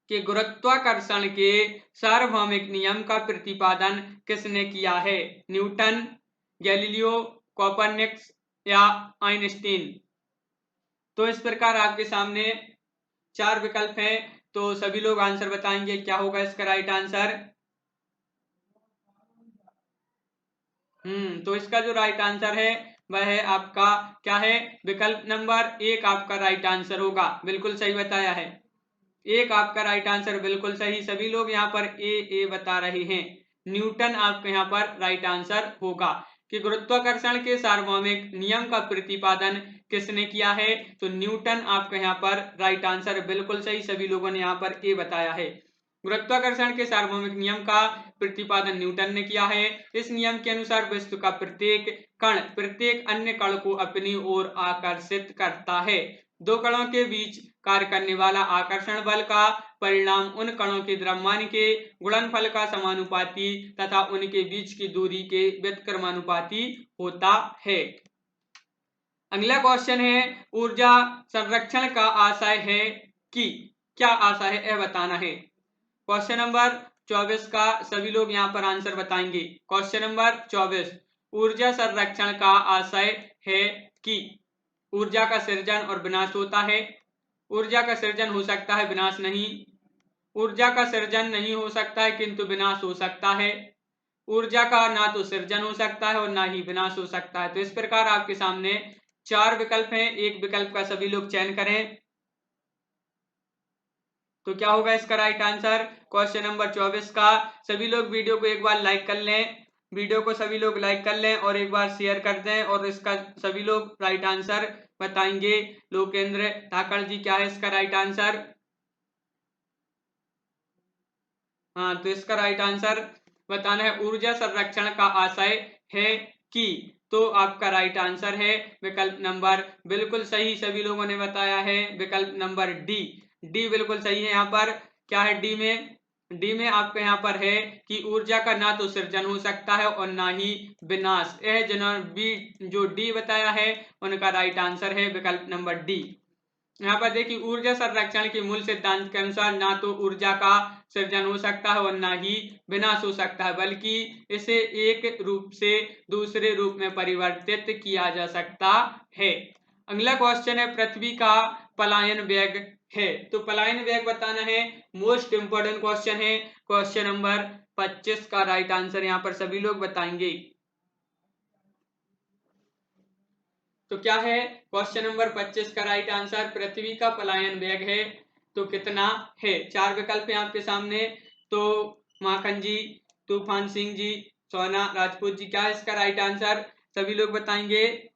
कि गुरुत्वाकर्षण के सार्वभौमिक नियम का प्रतिपादन किसने किया है? न्यूटन, गैलीलियो, कोपरनिकस, या आइंस्टीन? तो इस प्रकार आपके सामने 4 विकल्प हैं। तो सभी लोग आंसर बताएंगे। क्या होगा इसका राइट आंसर? तो इसका जो राइट आंसर है वह है आपका क्या है? विकल्प नंबर 1 आपका राइट आंसर होगा। बिल्कुल सही बताया है। 1 आपका राइट आंसर, बिल्कुल सही। सभी लोग यहाँ पर ए बता रहे हैं। न्यूटन आपका यहाँ पर राइट आंसर होगा। कि गुरुत्वाकर्षण के सार्वभौमिक नियम का प्रतिपादन किसने किया है? तो न्यूटन आपका यहाँ पर राइट आंसर, बिल्कुल सही। सभी लोगों ने यहाँ पर ए बताया है। गुरुत्वाकर्षण के सार्वभौमिक नियम का प्रतिपादन न्यूटन ने किया है। इस नियम के अनुसार विश्व का प्रत्येक कण प्रत्येक अन्य कण को अपनी ओर आकर्षित करता है। दो कणों के बीच कार्य करने वाला आकर्षण बल का परिणाम उन कणों के द्रव्यमान के गुणनफल का समानुपाती तथा उनके बीच की दूरी के व्युत्क्रमानुपाती होता है। अगला क्वेश्चन है, ऊर्जा संरक्षण का आशय है कि? क्या आशय है यह बताना है। क्वेश्चन नंबर 24 का सभी लोग यहाँ पर आंसर बताएंगे। क्वेश्चन नंबर 24, ऊर्जा संरक्षण का आशय है कि ऊर्जा का सृजन और विनाश होता है। ऊर्जा का सृजन हो सकता है, विनाश नहीं। ऊर्जा का सृजन नहीं हो सकता है किंतु विनाश हो सकता है। ऊर्जा का ना तो सृजन हो सकता है और ना ही विनाश हो सकता है। तो इस प्रकार आपके सामने 4 विकल्प हैं। एक विकल्प का सभी लोग चयन करें। तो क्या होगा इसका राइट आंसर? क्वेश्चन नंबर 24 का सभी लोग वीडियो को एक बार लाइक कर लें। वीडियो को सभी लोग लाइक कर लें और एक बार शेयर कर दें, और इसका सभी लोग राइट आंसर बताएंगे। लोकेंद्र धाकड़ जी, क्या है इसका राइट आंसर? हाँ, तो इसका राइट आंसर बताना है ऊर्जा संरक्षण का आशय है कि। तो आपका राइट आंसर है विकल्प नंबर, बिल्कुल सही सभी लोगों ने बताया है, विकल्प नंबर डी। डी बिल्कुल सही है। यहाँ पर क्या है डी में? डी में आपका यहाँ पर है कि ऊर्जा का ना तो सृजन हो सकता है और ना ही विनाश। यह जिन्होंने बी जो डी बताया है उनका राइट आंसर है विकल्प नंबर डी। यहाँ पर देखिए ऊर्जा संरक्षण के मूल सिद्धांत के अनुसार ना तो ऊर्जा का सृजन हो सकता है और ना ही विनाश हो सकता है, बल्कि इसे एक रूप से दूसरे रूप में परिवर्तित किया जा सकता है। अगला क्वेश्चन है पृथ्वी का पलायन वेग है, तो पलायन वेग बताना है। मोस्ट इंपोर्टेंट क्वेश्चन है। क्वेश्चन नंबर 25 का राइट आंसर यहाँ पर सभी लोग बताएंगे। तो क्या है क्वेश्चन नंबर 25 का राइट आंसर? पृथ्वी का पलायन वेग है तो कितना है? चार विकल्प है आपके सामने। तो माखन जी, तूफान सिंह जी, सोना राजपूत जी, क्या है इसका राइट आंसर? सभी लोग बताएंगे।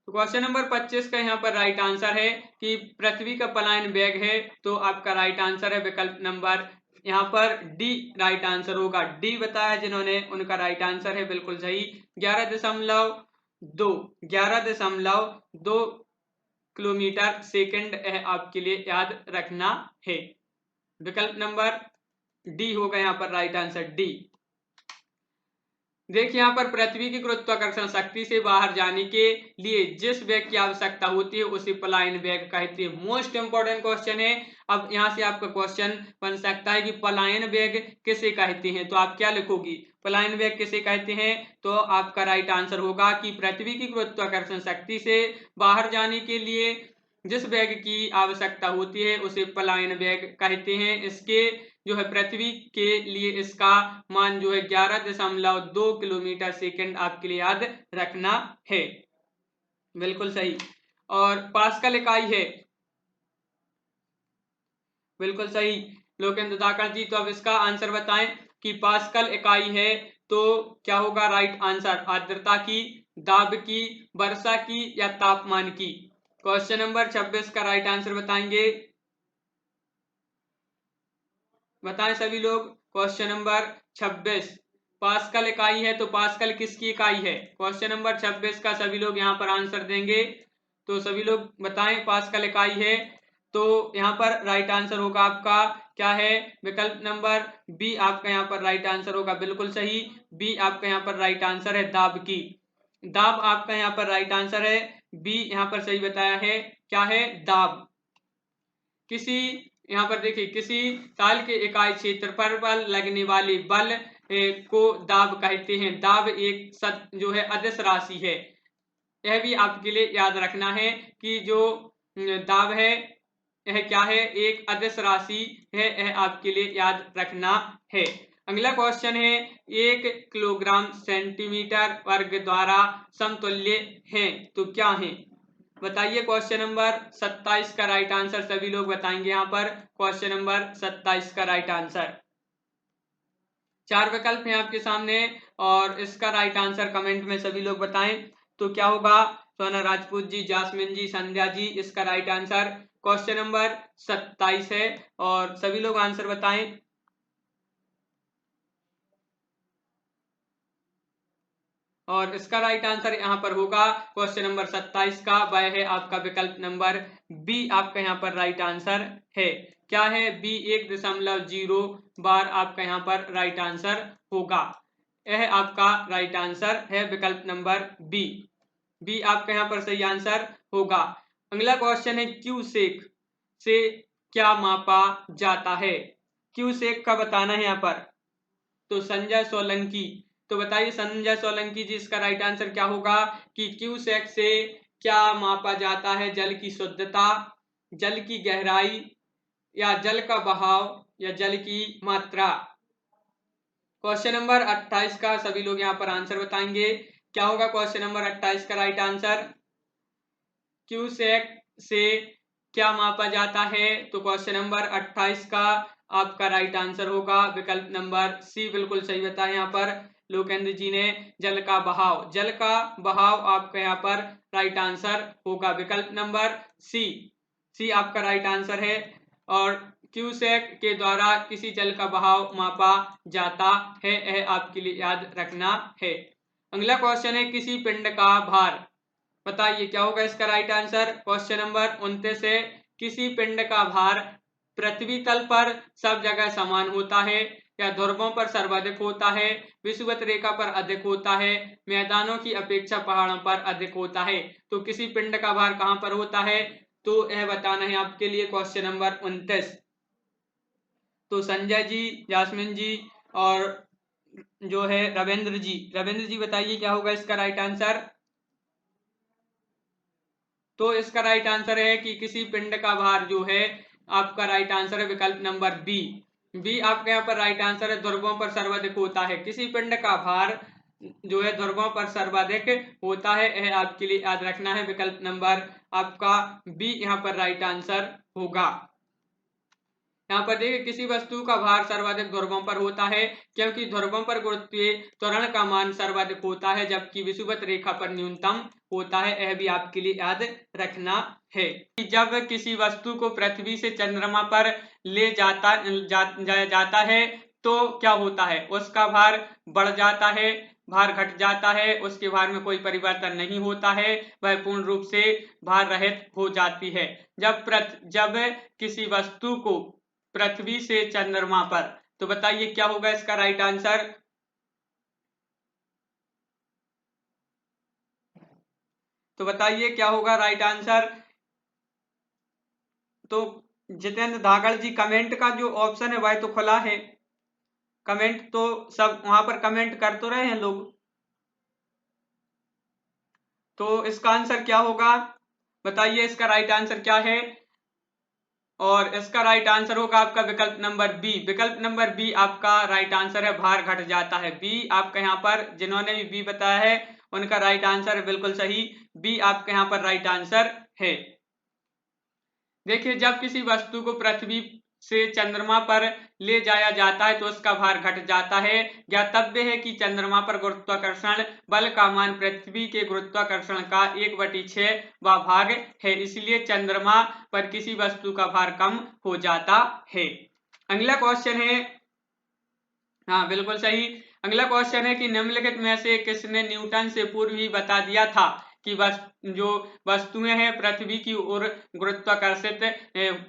तो क्वेश्चन नंबर 25 का यहाँ पर राइट आंसर है कि पृथ्वी का पलायन वेग है, तो आपका राइट आंसर है विकल्प नंबर यहाँ पर डी राइट आंसर होगा। डी बताया जिन्होंने उनका राइट आंसर है बिल्कुल सही। 11.2 किलोमीटर सेकंड है आपके लिए याद रखना है। विकल्प नंबर डी होगा यहाँ पर राइट आंसर, डी। देखिए यहाँ पर पृथ्वी की गुरुत्वाकर्षण शक्ति से बाहर जाने के लिए जिस वेग की आवश्यकता होती है उसे पलायन वेग कहते हैं। मोस्ट इंपोर्टेंट क्वेश्चन है। अब यहाँ से आपका क्वेश्चन बन सकता है कि पलायन वेग किसे कहते हैं, तो आप क्या लिखोगी? पलायन वेग किसे कहते हैं? तो आपका राइट आंसर होगा कि पृथ्वी की गुरुत्वाकर्षण शक्ति से बाहर जाने के लिए जिस वेग की आवश्यकता होती है उसे पलायन वेग कहते हैं। इसके जो है पृथ्वी के लिए इसका मान जो है 11.2 किलोमीटर सेकंड आपके लिए याद रखना है। बिल्कुल सही। और पास्कल इकाई है, बिल्कुल सही लोकेंद्र दाकर जी। तो अब इसका आंसर बताएं कि पास्कल इकाई है तो क्या होगा राइट आंसर? आर्द्रता की, दाब की, वर्षा की या तापमान की? क्वेश्चन नंबर 26 का राइट आंसर बताएंगे, बताएं सभी लोग। क्वेश्चन नंबर 26 पास्कल इकाई है तो पास्कल किसकी इकाई है? क्वेश्चन नंबर 26 का सभी लोग यहाँ पर आंसर देंगे, तो सभी लोग बताएं पास्कल इकाई है तो यहाँ पर राइट आंसर होगा आपका क्या है? विकल्प नंबर बी आपका यहाँ पर राइट आंसर होगा, बिल्कुल सही। बी आपका यहाँ पर राइट आंसर है, दाब की। दाब आपका यहाँ पर राइट आंसर है, बी यहाँ पर सही बताया है। क्या है? दाब। किसी यहाँ पर देखिए किसी ताल के इकाई क्षेत्रफल पर लगने वाले बल को दाब कहते हैं। दाब एक जो है अदिश राशि है। यह भी आपके लिए याद रखना है कि जो दाब है यह क्या है? एक अदिश राशि है, यह आपके लिए याद रखना है। अगला क्वेश्चन है 1 किलोग्राम सेंटीमीटर वर्ग द्वारा समतुल्य है, तो क्या है? बताइए। क्वेश्चन नंबर 27 का राइट आंसर सभी लोग बताएंगे यहाँ पर। क्वेश्चन नंबर 27 का राइट आंसर, चार विकल्प हैं आपके सामने और इसका राइट आंसर कमेंट में सभी लोग बताएं। तो क्या होगा? सोना राजपूत जी, जासमिन जी, संध्या जी, इसका राइट आंसर क्वेश्चन नंबर 27 है और सभी लोग आंसर बताएं। और इसका राइट आंसर यहाँ पर होगा क्वेश्चन नंबर 27 का, वह है आपका विकल्प नंबर बी आपका यहाँ पर राइट आंसर है। क्या है? बी 1.0 बार आपका यहाँ पर राइट आंसर होगा। यह आपका राइट आंसर है विकल्प नंबर बी। बी आपका यहाँ पर सही आंसर होगा। अगला क्वेश्चन है क्यूसेक से क्या मापा जाता है? क्यूसेक का बताना है यहाँ पर। तो संजय सोलंकी, तो बताइए संजय सोलंकी जी इसका राइट आंसर क्या होगा कि क्यूसेक से क्या मापा जाता है? जल की शुद्धता, जल की गहराई या जल का बहाव या जल की मात्रा? क्वेश्चन नंबर 28 का सभी लोग यहाँ पर आंसर बताएंगे। क्या होगा क्वेश्चन नंबर 28 का राइट आंसर? क्यूसेक से क्या मापा जाता है? तो क्वेश्चन नंबर 28 का आपका राइट आंसर होगा विकल्प नंबर सी, बिल्कुल सही बताया यहाँ पर लोकेंद्र जी ने। जल का बहाव, जल का बहाव आपका यहाँ पर राइट आंसर होगा विकल्प नंबर सी। सी आपका राइट आंसर है और क्यूसेक के द्वारा किसी जल का बहाव मापा जाता है, यह आपके लिए याद रखना है। अगला क्वेश्चन है किसी पिंड का भार, बताइए क्या होगा इसका राइट आंसर? क्वेश्चन नंबर 29 है किसी पिंड का भार पृथ्वी तल पर सब जगह समान होता है, या ध्रुवों पर सर्वाधिक होता है, विषुवत रेखा पर अधिक होता है, मैदानों की अपेक्षा पहाड़ों पर अधिक होता है। तो किसी पिंड का भार कहाँ पर होता है, तो यह बताना है आपके लिए क्वेश्चन नंबर 29। तो संजय जी, जासमिन जी और जो है रविंद्र जी बताइए क्या होगा इसका राइट आंसर। तो इसका राइट आंसर है कि किसी पिंड का भार जो है, आपका राइट आंसर है विकल्प नंबर बी आपके यहाँ पर राइट आंसर है, ध्रुवों पर सर्वाधिक होता है। किसी पिंड का भार जो है ध्रुवों पर सर्वाधिक होता है, यह आपके लिए याद रखना है। विकल्प नंबर आपका बी यहाँ पर राइट आंसर होगा। यहाँ पर देखिए किसी वस्तु का भार सर्वाधिक ध्रुवों पर होता है, क्योंकि ध्रुवों पर गुरुत्वीय त्वरण का मान सर्वाधिक होता है, जबकि विषुवत रेखा पर न्यूनतम होता है। यह भी आपके लिए याद रखना है। जब किसी वस्तु को पृथ्वी से चंद्रमा पर ले जाता है तो क्या होता है, उसका भार बढ़ जाता है, भार घट जाता है, उसके भार में कोई परिवर्तन नहीं होता है, वह पूर्ण रूप से भार रहित हो जाती है। जब किसी वस्तु को पृथ्वी से चंद्रमा पर, तो बताइए क्या होगा इसका राइट आंसर। तो बताइए क्या होगा राइट आंसर। तो जितेंद्र धाकड़ जी, कमेंट का जो ऑप्शन है वह तो खुला है, कमेंट तो सब वहां पर कमेंट कर तो रहे हैं लोग। तो इसका आंसर क्या होगा, बताइए इसका राइट आंसर क्या है। और इसका राइट आंसर होगा आपका विकल्प नंबर बी। विकल्प नंबर बी आपका राइट आंसर है, भार घट जाता है। बी आपका यहाँ पर जिन्होंने भी बी बताया है उनका राइट आंसर है बिल्कुल सही, बी आपके यहाँ पर राइट आंसर है। देखिए जब किसी वस्तु को पृथ्वी से चंद्रमा पर ले जाया जाता है तो उसका भार घट जाता है। ज्ञातव्य है कि चंद्रमा पर गुरुत्वाकर्षण बल का मान पृथ्वी के गुरुत्वाकर्षण का 1/6 भाग है, इसलिए चंद्रमा पर किसी वस्तु का भार कम हो जाता है। अगला क्वेश्चन है, हाँ बिल्कुल सही। अगला क्वेश्चन है कि निम्नलिखित में से किसने न्यूटन से पूर्व ही बता दिया था कि जो वस्तुएं हैं पृथ्वी की ओर गुरुत्वाकर्षित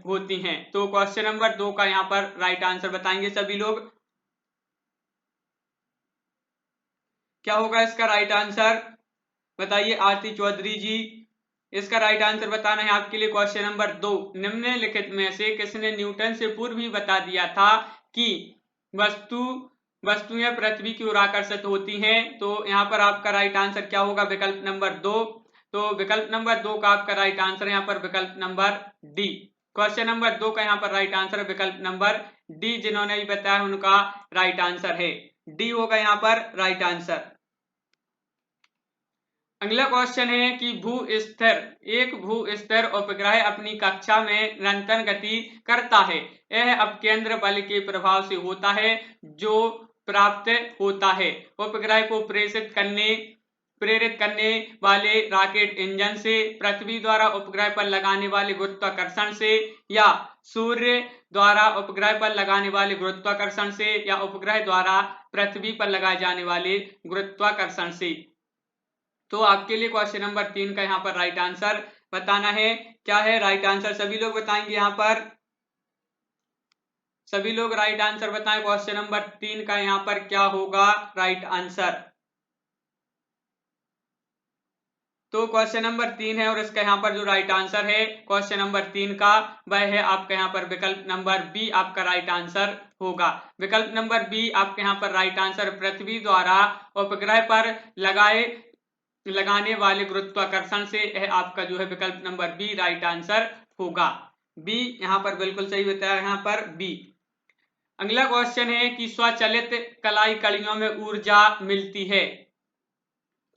होती हैं। तो क्वेश्चन नंबर 2 का यहाँ पर राइट आंसर बताएंगे सभी लोग। क्या होगा इसका राइट आंसर, बताइए आरती चौधरी जी। इसका राइट आंसर बताना है आपके लिए क्वेश्चन नंबर 2। निम्नलिखित में से किसने न्यूटन से पूर्व ही बता दिया था कि वस्तुएं पृथ्वी की ओर आकर्षित होती हैं। तो यहाँ पर आपका राइट आंसर क्या होगा, विकल्प नंबर 2। तो विकल्प नंबर 2 का आपका राइट आंसर यहाँ पर विकल्प नंबर डी। क्वेश्चन नंबर 2 का यहाँ पर राइट आंसर विकल्प नंबर डी, जिन्होंने भी बताया उनका राइट आंसर है डी होगा यहाँ पर राइट आंसर। अगला क्वेश्चन है कि एक भू स्थिर उपग्रह अपनी कक्षा में निरंतर गति करता है, यह अपकेंद्र बल के प्रभाव से होता है जो प्राप्त होता है उपग्रह को प्रेरित करने वाले रॉकेट इंजन से, पृथ्वी द्वारा उपग्रह पर लगाने वाले गुरुत्वाकर्षण से, या सूर्य द्वारा उपग्रह पर लगाने वाले गुरुत्वाकर्षण से, या उपग्रह द्वारा पृथ्वी पर लगाए जाने वाले गुरुत्वाकर्षण से। तो आपके लिए क्वेश्चन नंबर 3 का यहाँ पर राइट आंसर बताना है। क्या है राइट आंसर, सभी लोग बताएंगे यहाँ पर, सभी लोग राइट आंसर बताएं। क्वेश्चन नंबर 3 का यहाँ पर क्या होगा राइट आंसर। तो क्वेश्चन नंबर 3 है और इसका यहाँ पर जो राइट आंसर है क्वेश्चन नंबर 3 का, वह है आपका यहाँ पर विकल्प नंबर बी आपका राइट आंसर होगा। विकल्प नंबर बी आपके यहाँ पर राइट आंसर, पृथ्वी द्वारा उपग्रह पर लगाने वाले गुरुत्वाकर्षण से, यह आपका जो है विकल्प नंबर बी राइट आंसर होगा। बी यहाँ पर बिल्कुल सही बताया यहाँ पर बी। अगला क्वेश्चन है कि स्वचालित कलाई कड़ियों में ऊर्जा मिलती है,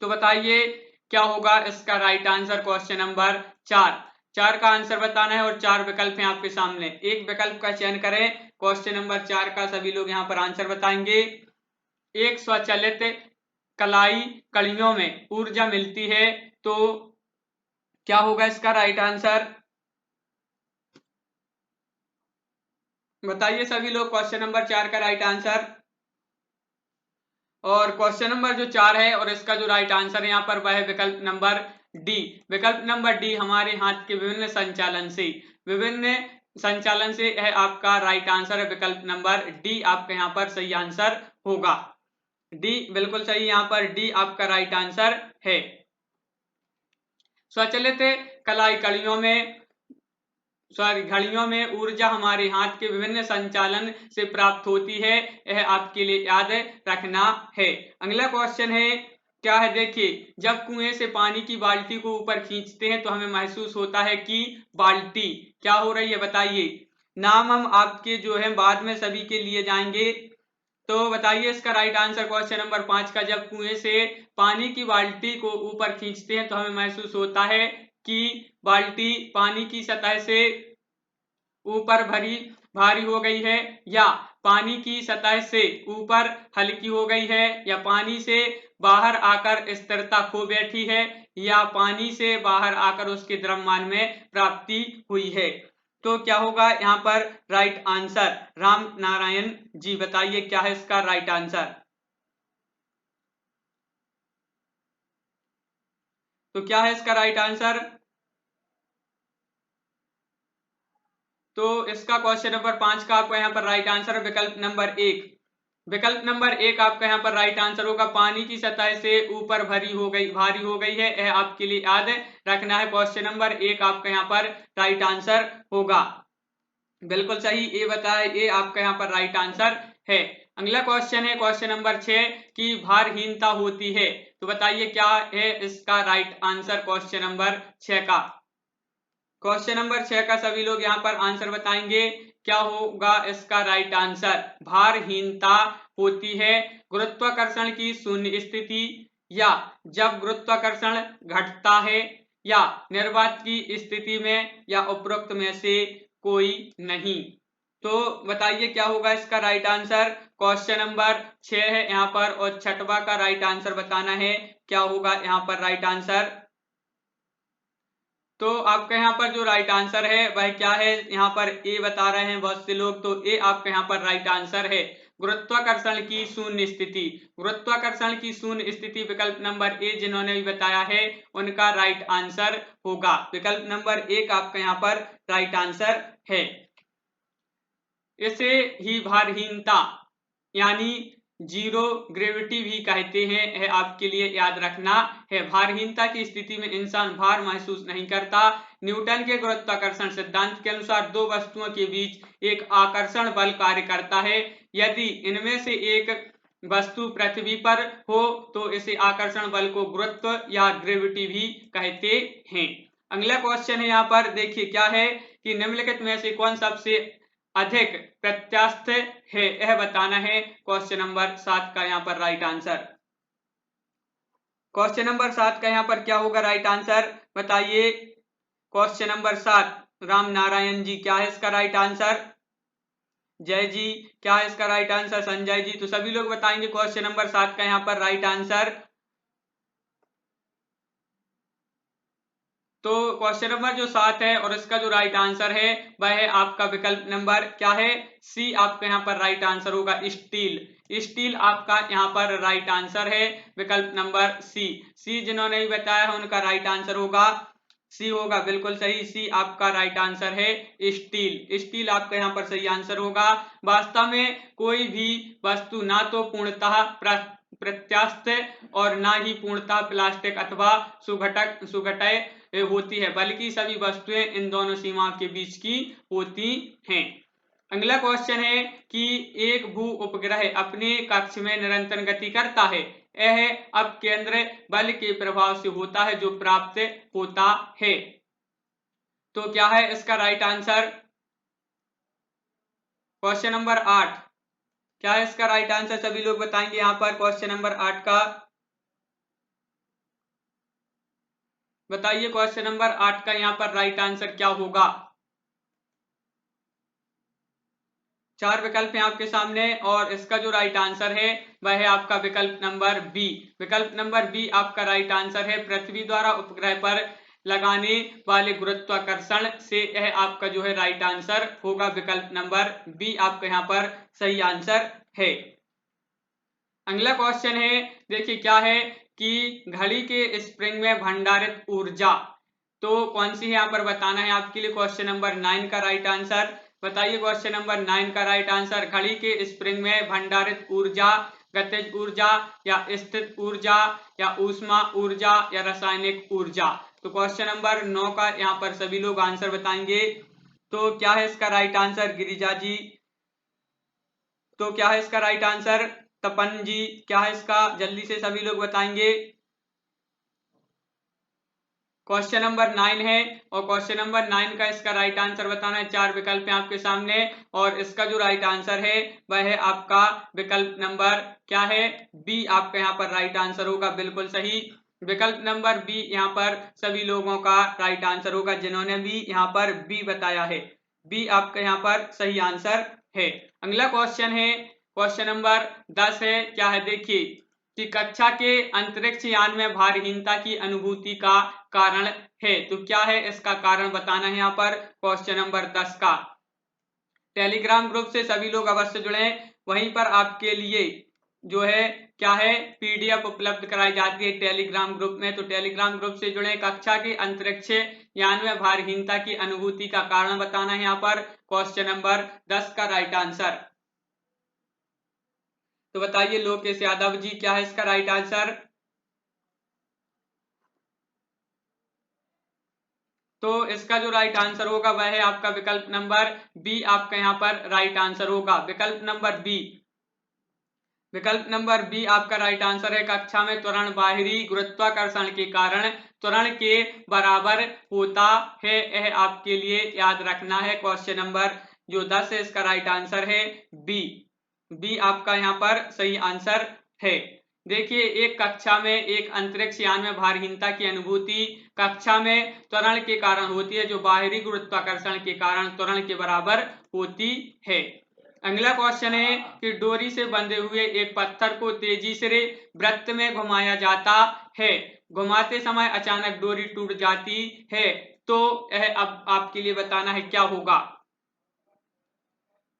तो बताइए क्या होगा इसका राइट आंसर। क्वेश्चन नंबर 4 का आंसर बताना है और 4 विकल्प हैं आपके सामने, एक विकल्प का चयन करें। क्वेश्चन नंबर 4 का सभी लोग यहाँ पर आंसर बताएंगे। एक स्वचालित कलाई कड़ियों में ऊर्जा मिलती है, तो क्या होगा इसका राइट आंसर, बताइए सभी लोग क्वेश्चन नंबर 4 का राइट आंसर। और क्वेश्चन नंबर जो 4 है और इसका जो राइट आंसर है यहाँ पर वह है विकल्प नंबर डी। विकल्प नंबर डी हमारे हाथ के विभिन्न संचालन से, विभिन्न संचालन से, यह आपका राइट आंसर है। विकल्प नंबर डी आपका यहाँ पर सही आंसर होगा। डी बिल्कुल सही, यहाँ पर डी आपका राइट आंसर है। स्वचालित कलाई घड़ियों में ऊर्जा हमारे हाथ के विभिन्न संचालन से प्राप्त होती है, यह आपके लिए याद रखना है। अगला क्वेश्चन है, क्या है देखिए, जब कुएं से पानी की बाल्टी को ऊपर खींचते हैं तो हमें महसूस होता है कि बाल्टी क्या हो रही है, बताइए। नाम हम आपके जो है बाद में सभी के लिए जाएंगे, तो बताइए इसका राइट आंसर क्वेश्चन नंबर 5 का। जब कुएं से पानी की बाल्टी को ऊपर खींचते हैं तो हमें महसूस होता है कि बाल्टी पानी की सतह से ऊपर भारी हो गई है, या पानी की सतह से ऊपर हल्की हो गई है, या पानी से बाहर आकर स्थिरता खो बैठी है, या पानी से बाहर आकर उसके द्रव्यमान में प्राप्ति हुई है। तो क्या होगा यहाँ पर राइट आंसर? राम नारायण जी बताइए क्या है इसका राइट आंसर। तो क्या है इसका राइट आंसर? तो इसका क्वेश्चन नंबर 5 का आपका यहाँ पर राइट आंसर है विकल्प नंबर 1। विकल्प नंबर 1 आपका यहाँ पर राइट आंसर होगा। पानी की सतह से ऊपर भारी हो गई है, यह आपके लिए याद रखना है। क्वेश्चन नंबर 1 आपका यहाँ पर राइट आंसर होगा। बिल्कुल सही, ए बताए, ए आपका यहाँ पर राइट आंसर है। अगला क्वेश्चन है क्वेश्चन नंबर 6 की भारहीनता होती है, तो बताइए क्या है इसका राइट आंसर क्वेश्चन नंबर 6 का। क्वेश्चन नंबर 6 का सभी लोग यहाँ पर आंसर बताएंगे, क्या होगा इसका राइट आंसर। भारहीनता होती है गुरुत्वाकर्षण की शून्य स्थिति, या जब गुरुत्वाकर्षण घटता है, या निर्वात की स्थिति में, या उपरोक्त में से कोई नहीं। तो बताइए क्या होगा इसका राइट आंसर। क्वेश्चन नंबर 6 है यहाँ पर, और छठवा का राइट आंसर बताना है, क्या होगा यहाँ पर राइट आंसर। तो आपका यहाँ पर जो राइट आंसर है वह क्या है, यहाँ पर ए बता रहे हैं बहुत से लोग, तो ए आपका यहाँ पर राइट आंसर है, गुरुत्वाकर्षण की शून्य स्थिति। गुरुत्वाकर्षण की शून्य स्थिति विकल्प नंबर ए जिन्होंने भी बताया है उनका राइट आंसर होगा। विकल्प नंबर 1 आपका यहाँ पर राइट आंसर है। इसे ही भारहीनता यानी जीरो ग्रेविटी भी कहते हैं, यह आपके लिए याद रखना है। भारहीनता की स्थिति में इंसान भार महसूस नहीं करता। न्यूटन के गुरुत्वाकर्षण सिद्धांत के अनुसार दो वस्तुओं के बीच एक आकर्षण बल कार्य करता है। यदि इनमें से एक वस्तु पृथ्वी पर हो तो इसे आकर्षण बल को गुरुत्व या ग्रेविटी भी कहते हैं। अगला क्वेश्चन है यहाँ पर देखिए, क्या है कि निम्नलिखित में से कौन सबसे अधिक प्रत्यास्थ है, यह बताना है। क्वेश्चन नंबर 7 का यहाँ पर राइट आंसर। क्वेश्चन नंबर 7 का यहाँ पर क्या होगा राइट आंसर, बताइए। क्वेश्चन नंबर 7, राम नारायण जी क्या है इसका राइट आंसर। जय जी क्या है इसका राइट आंसर। संजय जी, तो सभी लोग बताएंगे क्वेश्चन नंबर 7 का यहाँ पर राइट आंसर। तो क्वेश्चन नंबर जो 7 है और इसका जो राइट आंसर है वह है आपका विकल्प नंबर क्या है, सी आपका यहाँ पर राइट आंसर होगा, स्टील। स्टील आपका यहाँ पर राइट आंसर है, विकल्प नंबर सी। सी जिन्होंने भी बताया है उनका राइट आंसर होगा सी होगा, बिल्कुल सही, सी आपका राइट आंसर है स्टील। स्टील आपका यहाँ पर सही आंसर होगा। वास्तव में कोई भी वस्तु ना तो पूर्णतः प्रत्यास्थ और ना ही पूर्णतः प्लास्टिक अथवा सुघटय होती है, बल्कि सभी वस्तुएं इन दोनों सीमाओं के बीच की होती हैं। अगला क्वेश्चन है कि एक भू उपग्रह अपने कक्ष में निरंतर गति करता है, यह अपकेंद्र बल के प्रभाव से होता है जो प्राप्त होता है। तो क्या है इसका राइट आंसर। क्वेश्चन नंबर 8 क्या है इसका राइट आंसर, सभी लोग बताएंगे यहाँ पर क्वेश्चन नंबर 8 का। बताइए क्वेश्चन नंबर 8 का यहाँ पर राइट आंसर क्या होगा। 4 विकल्प हैं आपके सामने और इसका जो राइट आंसर है वह है आपका विकल्प नंबर बी। विकल्प नंबर बी आपका राइट आंसर है। पृथ्वी द्वारा उपग्रह पर लगाने वाले गुरुत्वाकर्षण से यह आपका जो है राइट आंसर होगा। विकल्प नंबर बी आपका यहाँ पर सही आंसर है। अगला क्वेश्चन है देखिए, क्या है कि घड़ी के स्प्रिंग में भंडारित ऊर्जा तो कौन सी है यहाँ पर बताना है आपके लिए क्वेश्चन नंबर 9 का राइट आंसर। बताइए क्वेश्चन नंबर 9 का राइट आंसर। घड़ी के स्प्रिंग में भंडारित ऊर्जा गतिज ऊर्जा या स्थित ऊर्जा या ऊष्मा ऊर्जा या रासायनिक ऊर्जा। तो क्वेश्चन नंबर 9 का यहाँ पर सभी लोग आंसर बताएंगे। तो क्या है इसका राइट आंसर गिरिजा जी? तो क्या है इसका राइट आंसर तपन जी? क्या है इसका? जल्दी से सभी लोग बताएंगे। क्वेश्चन नंबर 9 है और क्वेश्चन नंबर 9 का इसका राइट आंसर बताना है। 4 विकल्प हैं आपके सामने और इसका जो राइट आंसर है वह है आपका विकल्प नंबर क्या है? बी आपका यहाँ पर राइट आंसर होगा। बिल्कुल सही, विकल्प नंबर बी यहाँ पर सभी लोगों का राइट आंसर होगा जिन्होंने भी यहाँ पर बी बताया है। बी आपका यहाँ पर सही आंसर है। अगला क्वेश्चन है क्वेश्चन नंबर 10 है। क्या है देखिए कि कक्षा के अंतरिक्ष यान में भारहीनता की अनुभूति का कारण है। तो क्या है इसका कारण बताना है यहाँ पर क्वेश्चन नंबर 10 का। टेलीग्राम ग्रुप से सभी लोग अवश्य जुड़े, वहीं पर आपके लिए जो है क्या है पीडीएफ उपलब्ध कराई जाती है टेलीग्राम ग्रुप में। तो टेलीग्राम ग्रुप से जुड़े। कक्षा के अंतरिक्ष यान में भारहीनता की अनुभूति का कारण बताना है यहाँ पर क्वेश्चन नंबर 10 का राइट आंसर। तो बताइए लोकेश यादव जी क्या है इसका राइट आंसर? तो इसका जो राइट आंसर होगा वह है आपका विकल्प नंबर बी आपका यहाँ पर राइट आंसर होगा। विकल्प नंबर बी, विकल्प नंबर बी आपका राइट आंसर है। कक्षा में त्वरण बाहरी गुरुत्वाकर्षण के कारण त्वरण के बराबर होता है। यह आपके लिए याद रखना है। क्वेश्चन नंबर जो 10 है इसका राइट आंसर है बी। बी आपका यहाँ पर सही आंसर है। देखिए एक कक्षा में एक अंतरिक्ष यान में भारहीनता की अनुभूति कक्षा में त्वरण के कारण होती है जो बाहरी गुरुत्वाकर्षण के कारण त्वरण के बराबर होती है। अगला क्वेश्चन है कि डोरी से बंधे हुए एक पत्थर को तेजी से वृत्त में घुमाया जाता है। घुमाते समय अचानक डोरी टूट जाती है तो यह अब आपके लिए बताना है क्या होगा।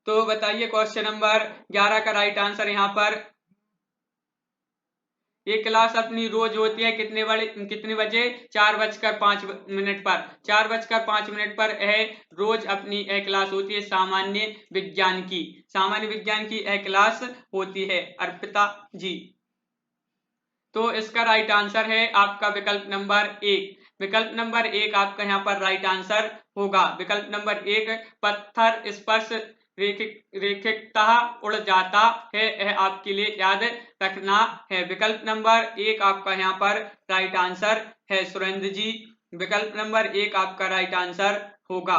तो बताइए क्वेश्चन नंबर 11 का राइट आंसर यहाँ पर। ये क्लास अपनी रोज होती है कितने बजे? 4:05 पर। 4:05 पर यह रोज अपनी यह क्लास होती है सामान्य विज्ञान की। सामान्य विज्ञान की यह क्लास होती है अर्पिता जी। तो इसका राइट आंसर है आपका विकल्प नंबर 1। विकल्प नंबर 1 आपका यहाँ पर राइट आंसर होगा। विकल्प नंबर 1 पत्थर स्पर्श रेखिकता उड़ जाता है, यह आपके लिए याद रखना है। विकल्प नंबर 1 आपका यहाँ पर राइट आंसर है सुरेंद्र जी। विकल्प नंबर 1 आपका राइट आंसर होगा।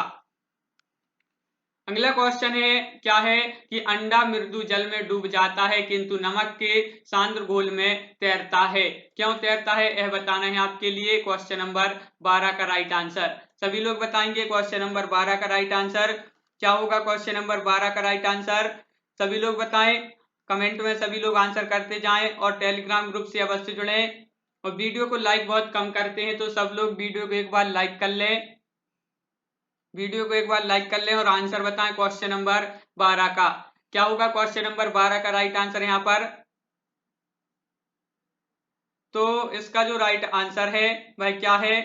अगला क्वेश्चन है क्या है कि अंडा मृदु जल में डूब जाता है किंतु नमक के सांद्र घोल में तैरता है। क्यों तैरता है यह बताना है आपके लिए। क्वेश्चन नंबर 12 का राइट आंसर सभी लोग बताएंगे। क्वेश्चन नंबर 12 का राइट आंसर क्या होगा? क्वेश्चन नंबर 12 का राइट आंसर सभी लोग बताएं। कमेंट में सभी लोग आंसर करते जाएं और टेलीग्राम ग्रुप से अवश्य जुड़ें। और वीडियो को लाइक बहुत कम करते हैं तो सब लोग वीडियो को एक बार लाइक कर लें। वीडियो को एक बार लाइक कर लें और आंसर बताएं क्वेश्चन नंबर 12 का। क्या होगा क्वेश्चन नंबर 12 का राइट आंसर यहाँ पर? तो इसका जो राइट आंसर है वह क्या है?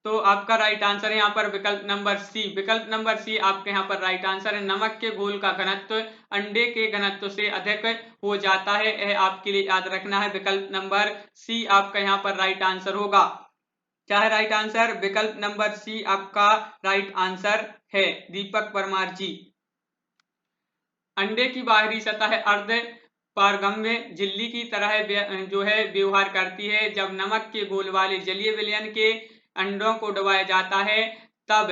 तो आपका राइट आंसर है यहाँ पर विकल्प नंबर सी। विकल्प नंबर सी आपके यहाँ पर राइट आंसर है। नमक के घोल का घनत्व अंडे के घनत्व से अधिक हो जाता है, यह आपके लिए याद रखना है। विकल्प नंबर सी आपका यहाँ पर राइट आंसर होगा। क्या है राइट आंसर? विकल्प नंबर सी आपका राइट आंसर है दीपक परमार जी। अंडे की बाहरी सतह अर्ध पारगम्य झिल्ली की तरह जो है व्यवहार करती है। जब नमक के घोल वाले जलीय विलयन के अंडों को डुबाया जाता है तब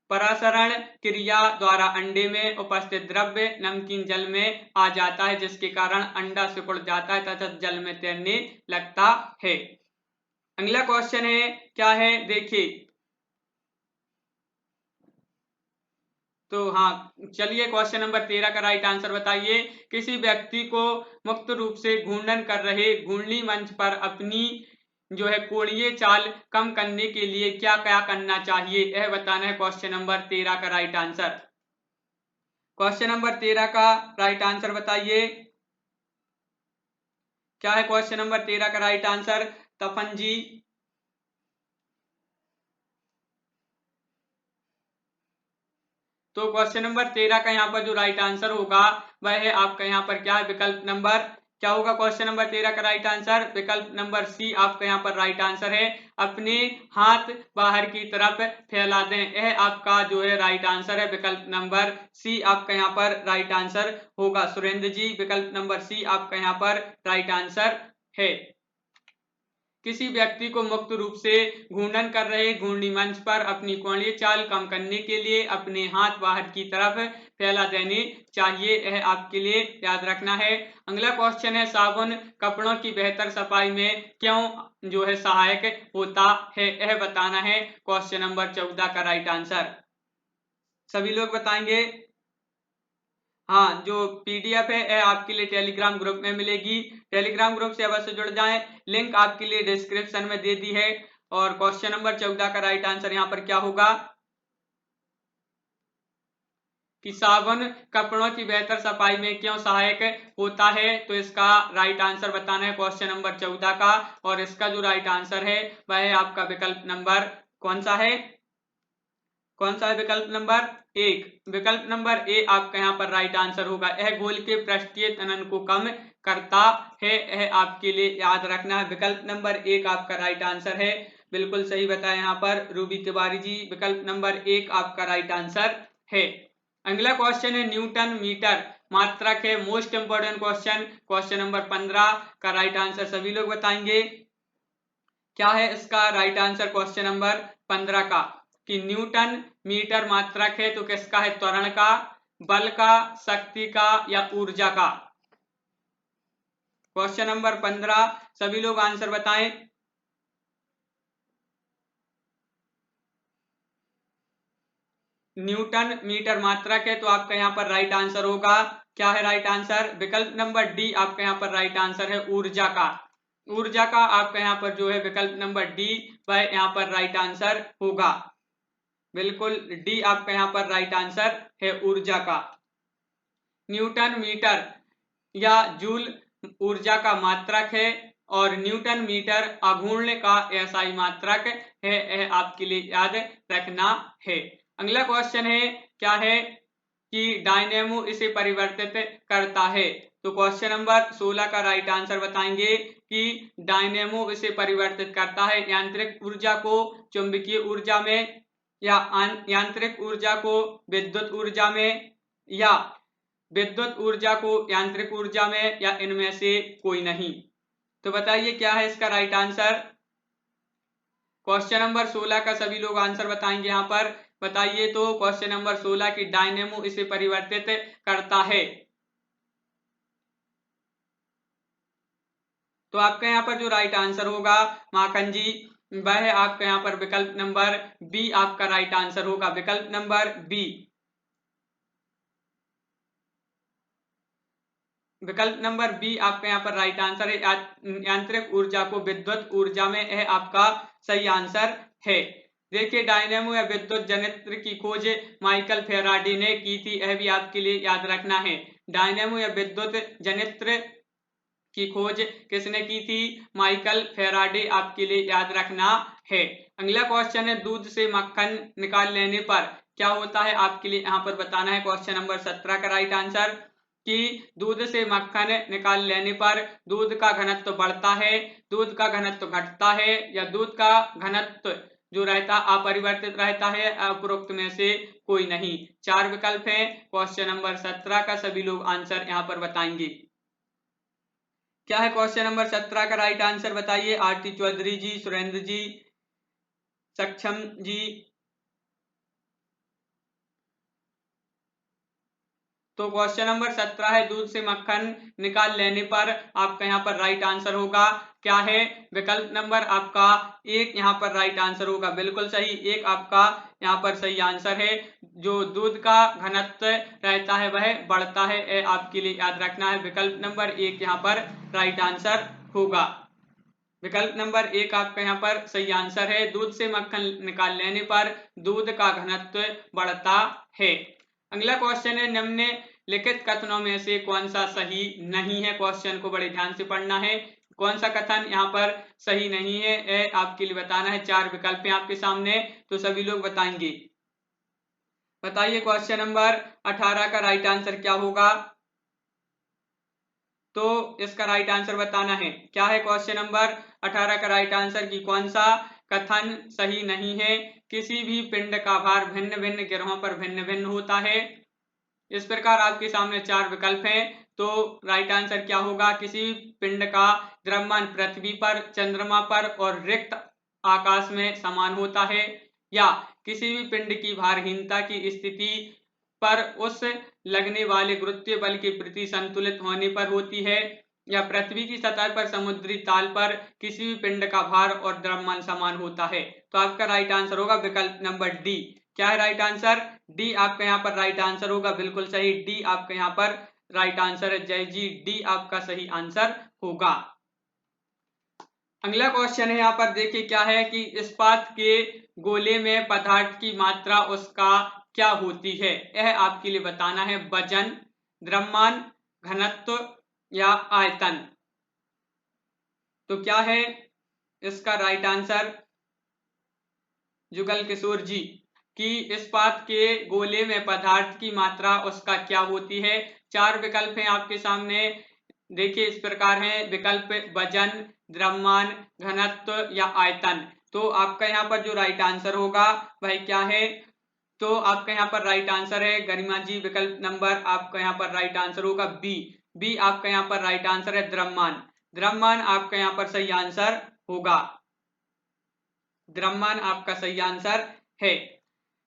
परासरण क्रिया द्वारा अंडे में उपस्थित द्रव्य नमकीन जल में आ जाता है जिसके कारण अंडा सिकुड़ जाता है तथा जल में तैरने लगता है। अगला क्वेश्चन है क्या है देखिए। तो हाँ चलिए क्वेश्चन नंबर 13 का राइट आंसर बताइए। किसी व्यक्ति को मुक्त रूप से घूर्णन कर रहे घूर्णी मंच पर अपनी जो है कोणीय चाल कम करने के लिए क्या क्या करना चाहिए, यह बताना है क्वेश्चन नंबर 13 का राइट आंसर। क्वेश्चन नंबर 13 का राइट आंसर बताइए। क्या है क्वेश्चन नंबर 13 का राइट आंसर तपन जी? तो क्वेश्चन नंबर 13 का यहाँ पर जो राइट आंसर होगा वह है आपका यहाँ पर क्या है, विकल्प नंबर क्या होगा क्वेश्चन नंबर 13 का राइट आंसर, विकल्प नंबर सी आपका यहाँ पर राइट आंसर है। अपने हाथ बाहर की तरफ फैला दें, यह आपका जो है राइट आंसर है, विकल्प नंबर सी आपका यहाँ पर राइट आंसर होगा। सुरेंद्र जी, विकल्प नंबर सी आपका यहाँ पर राइट आंसर है। किसी व्यक्ति को मुक्त रूप से घूर्णन कर रहे घूर्णी मंच पर अपनी कोणीय चाल कम करने के लिए अपने हाथ बाहर की तरफ फैला देने चाहिए, यह आपके लिए याद रखना है। अगला क्वेश्चन है, साबुन कपड़ों की बेहतर सफाई में क्यों जो है सहायक होता है, यह बताना है क्वेश्चन नंबर 14 का राइट आंसर। सभी लोग बताएंगे। हाँ, जो पीडीएफ है यह आपके लिए टेलीग्राम ग्रुप में मिलेगी, टेलीग्राम ग्रुप से अवश्य जुड़ जाएं, लिंक आपके लिए डिस्क्रिप्शन में दे दी है। और क्वेश्चन नंबर 14 का राइट आंसर यहाँ पर क्या होगा कि साबुन कपड़ों की बेहतर सफाई में क्यों सहायक होता है, तो इसका राइट आंसर बताना है क्वेश्चन नंबर 14 का। और इसका जो राइट आंसर है वह है आपका विकल्प नंबर कौन सा है, कौन सा है, विकल्प नंबर 1, विकल्प नंबर ए आपका यहाँ पर राइट आंसर होगा। यह घोल के पृष्ठीय तनन को कम करता है, यह आपके लिए याद रखना है, विकल्प नंबर 1 आपका राइट आंसर है। बिल्कुल सही बताया यहाँ पर रूबी तिवारी जी, विकल्प नंबर 1 आपका राइट आंसर है। अगला क्वेश्चन है, न्यूटन मीटर मात्रक है, most important question, question number 15 का राइट आंसर सभी लोग बताएंगे। क्या है इसका राइट आंसर क्वेश्चन नंबर 15 का कि न्यूटन मीटर मात्रक है, तो किसका है, त्वरण का, बल का, शक्ति का या ऊर्जा का। क्वेश्चन नंबर 15 सभी लोग आंसर बताएं। न्यूटन मीटर मात्रक है, तो आपका यहाँ पर राइट आंसर होगा, क्या है राइट आंसर, विकल्प नंबर डी आपका यहाँ पर राइट आंसर है, ऊर्जा का। ऊर्जा का आपका यहाँ पर जो है विकल्प नंबर डी वह यहाँ पर राइट आंसर होगा। बिल्कुल डी आपका यहाँ पर राइट आंसर है, ऊर्जा का। न्यूटन मीटर या जूल ऊर्जा का मात्रक है और न्यूटन मीटर अघूर्ण का एसआई मात्रक है, यह आपके लिए याद रखना है। अगला क्वेश्चन है, क्या है कि डायनेमो इसे परिवर्तित करता है, तो क्वेश्चन नंबर 16 का राइट आंसर बताएंगे कि डायनेमो इसे परिवर्तित करता है, यांत्रिक ऊर्जा को चुंबकीय ऊर्जा में या यांत्रिक ऊर्जा को विद्युत ऊर्जा में या विद्युत ऊर्जा को यांत्रिक ऊर्जा में या इनमें से कोई नहीं। तो बताइए क्या है इसका राइट आंसर। क्वेश्चन नंबर 16 का सभी लोग आंसर बताएंगे यहाँ पर, बताइए तो क्वेश्चन नंबर 16 की डायनेमो इसे परिवर्तित करता है, तो आपका यहाँ पर जो राइट आंसर होगा माखन जी वह आपका यहाँ पर विकल्प नंबर बी आपका राइट आंसर होगा, विकल्प नंबर बी। विकल्प नंबर बी आपका यहाँ पर राइट आंसर है, यांत्रिक ऊर्जा को विद्युत ऊर्जा में, यह आपका सही आंसर है। देखिए डायनेमो या विद्युत जनित्र की खोज माइकल फेराडे ने की थी, यह भी आपके लिए याद रखना है। डायनेमो या विद्युत जनित्र की खोज किसने की थी, माइकल फेराडे आपके लिए याद रखना है। अगला क्वेश्चन है, दूध से मक्खन निकाल लेने पर क्या होता है, आपके लिए यहाँ पर बताना है क्वेश्चन नंबर 17 का राइट आंसर कि दूध से मक्खन निकाल लेने पर दूध का घनत्व बढ़ता है, दूध का घनत्व घटता है या दूध का घनत्व जो रहता अपरिवर्तित रहता है, उपरोक्त में से कोई नहीं। 4 विकल्प हैं, क्वेश्चन नंबर 17 का सभी लोग आंसर यहाँ पर बताएंगे। क्या है क्वेश्चन नंबर 17 का राइट आंसर बताइए, आरती चौधरी जी, सुरेंद्र जी, सक्षम जी। तो क्वेश्चन नंबर 17 है, दूध से मक्खन निकाल लेने पर आपका यहाँ पर राइट आंसर होगा, क्या है, विकल्प नंबर आपका 1 यहाँ पर राइट आंसर होगा, बिल्कुल सही, 1 आपका यहाँ पर सही आंसर है। जो दूध का घनत्व रहता है वह बढ़ता है, यह आपके लिए याद रखना है, विकल्प नंबर 1 यहाँ पर राइट आंसर होगा। विकल्प नंबर 1 आपका यहाँ पर सही आंसर है, दूध से मक्खन निकाल लेने पर दूध का घनत्व बढ़ता है। अगला क्वेश्चन है, निम्नलिखित कथनों में से कौन सा सही नहीं है, क्वेश्चन को बड़े ध्यान से पढ़ना है, कौन सा कथन यहाँ पर सही नहीं है, यह आपके लिए बताना है। 4 विकल्प हैं आपके सामने, तो सभी लोग बताएंगे। बताइए क्वेश्चन नंबर 18 का राइट आंसर क्या होगा। तो इसका राइट आंसर बताना है। क्या है क्वेश्चन नंबर 18 का राइट आंसर की कौन सा कथन सही नहीं है। किसी भी पिंड का भार भिन्न भिन्न ग्रहों पर भिन्न भिन्न होता है। इस प्रकार आपके सामने 4 विकल्प हैं। तो राइट आंसर क्या होगा। किसी पिंड का द्रव्यमान पृथ्वी पर, चंद्रमा पर और रिक्त आकाश में समान होता है, या किसी भी पिंड की भारहीनता की स्थिति पर उस लगने वाले गुरुत्वीय बल के प्रति संतुलित होने पर होती है, या पृथ्वी की सतह पर समुद्री ताल पर किसी भी पिंड का भार और द्रव्यमान समान होता है। तो आपका राइट आंसर होगा विकल्प नंबर डी। क्या है राइट आंसर। डी आपका यहाँ पर राइट आंसर होगा। बिल्कुल सही, डी आपका यहाँ पर राइट आंसर है। जय जी, डी आपका सही आंसर होगा। अगला क्वेश्चन है यहाँ पर देखिए क्या है कि इस्पात के गोले में पदार्थ की मात्रा उसका क्या होती है। यह आपके लिए बताना है। वजन, द्रव्यमान, घनत्व या आयतन। तो क्या है इसका राइट आंसर जुगल किशोर जी कि इस्पात के गोले में पदार्थ की मात्रा उसका क्या होती है। 4 विकल्प हैं आपके सामने। देखिए इस प्रकार है विकल्प वजन, द्रव्यमान, घनत्व या आयतन। तो आपका यहाँ पर जो राइट आंसर होगा वह क्या है। तो आपका यहाँ पर राइट आंसर है गरिमा जी, विकल्प नंबर आपका यहाँ पर राइट आंसर होगा बी। बी आपका यहाँ पर राइट आंसर है द्रव्यमान। द्रव्यमान आपका यहाँ पर सही आंसर होगा। द्रव्यमान आपका सही आंसर है।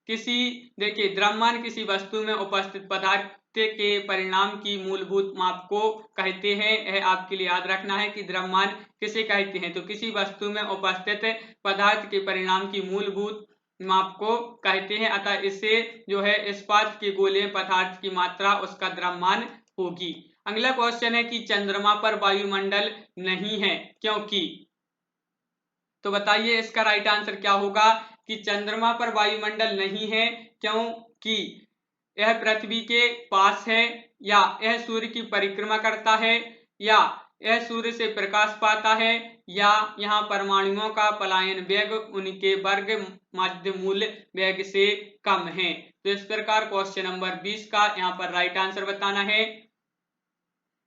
देखिए द्रव्यमान किसी वस्तु में उपस्थित पदार्थ के परिणाम की मूलभूत माप को कहते हैं। यह आपके लिए याद रखना है कि द्रव्यमान किसे कहते हैं। तो किसी वस्तु में उपस्थित पदार्थ के परिणाम की मूलभूत माप को कहते हैं। अतः इससे जो है इस्पात के गोले में पदार्थ की मात्रा उसका द्रव्यमान होगी। अगला क्वेश्चन है कि चंद्रमा पर वायुमंडल नहीं है क्योंकि। तो बताइए इसका राइट आंसर क्या होगा कि चंद्रमा पर वायुमंडल नहीं है क्योंकि यह पृथ्वी के पास है, या यह सूर्य की परिक्रमा करता है, या यह सूर्य से प्रकाश पाता है, या यहाँ परमाणुओं का पलायन वेग उनके वर्ग मध्य मूल वेग से कम है। तो इस प्रकार क्वेश्चन नंबर 20 का यहाँ पर राइट आंसर बताना है।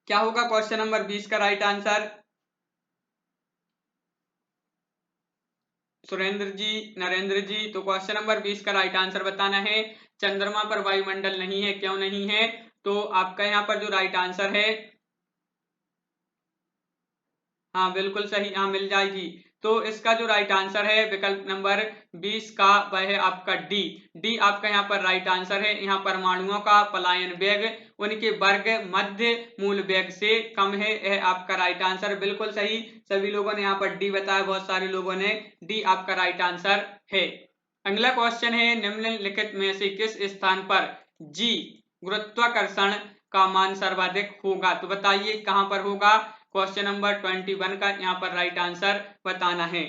क्या होगा क्वेश्चन नंबर 20 का राइट आंसर। सुरेंद्र जी, नरेंद्र जी, तो क्वेश्चन नंबर 20 का राइट आंसर बताना है। चंद्रमा पर वायुमंडल नहीं है, क्यों नहीं है। तो आपका यहाँ पर जो राइट आंसर है, हाँ बिल्कुल सही, हाँ मिल जाएगी। तो इसका जो राइट आंसर है विकल्प नंबर 20 का वह है आपका डी। डी आपका यहाँ पर राइट आंसर है। यहाँ परमाणुओं का पलायन वेग उनके वर्ग मध्य मूल वेग से कम है। यह आपका राइट आंसर बिल्कुल सही। सभी लोगों ने यहाँ पर डी बताया, बहुत सारे लोगों ने डी आपका राइट आंसर है। अगला क्वेश्चन है निम्नलिखित में से किस स्थान पर जी गुरुत्वाकर्षण का मान सर्वाधिक होगा। तो बताइए कहां पर होगा। क्वेश्चन नंबर 21 का यहाँ पर राइट आंसर बताना है।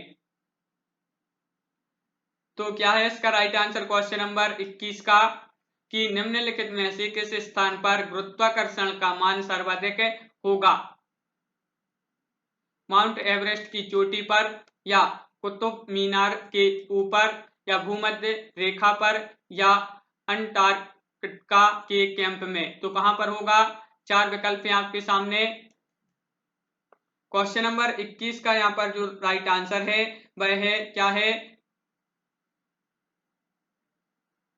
तो क्या है इसका राइट आंसर क्वेश्चन नंबर 21 का कि निम्नलिखित में से किस स्थान पर गुरुत्वाकर्षण का मान सर्वाधिक होगा। माउंट एवरेस्ट की चोटी पर, या कुतुब मीनार के ऊपर, या भूमध्य रेखा पर, या अंटार्कटिका के कैंप में। तो कहां पर होगा। 4 विकल्प हैं आपके सामने। क्वेश्चन नंबर 21 का यहाँ पर जो राइट आंसर है वह है क्या है।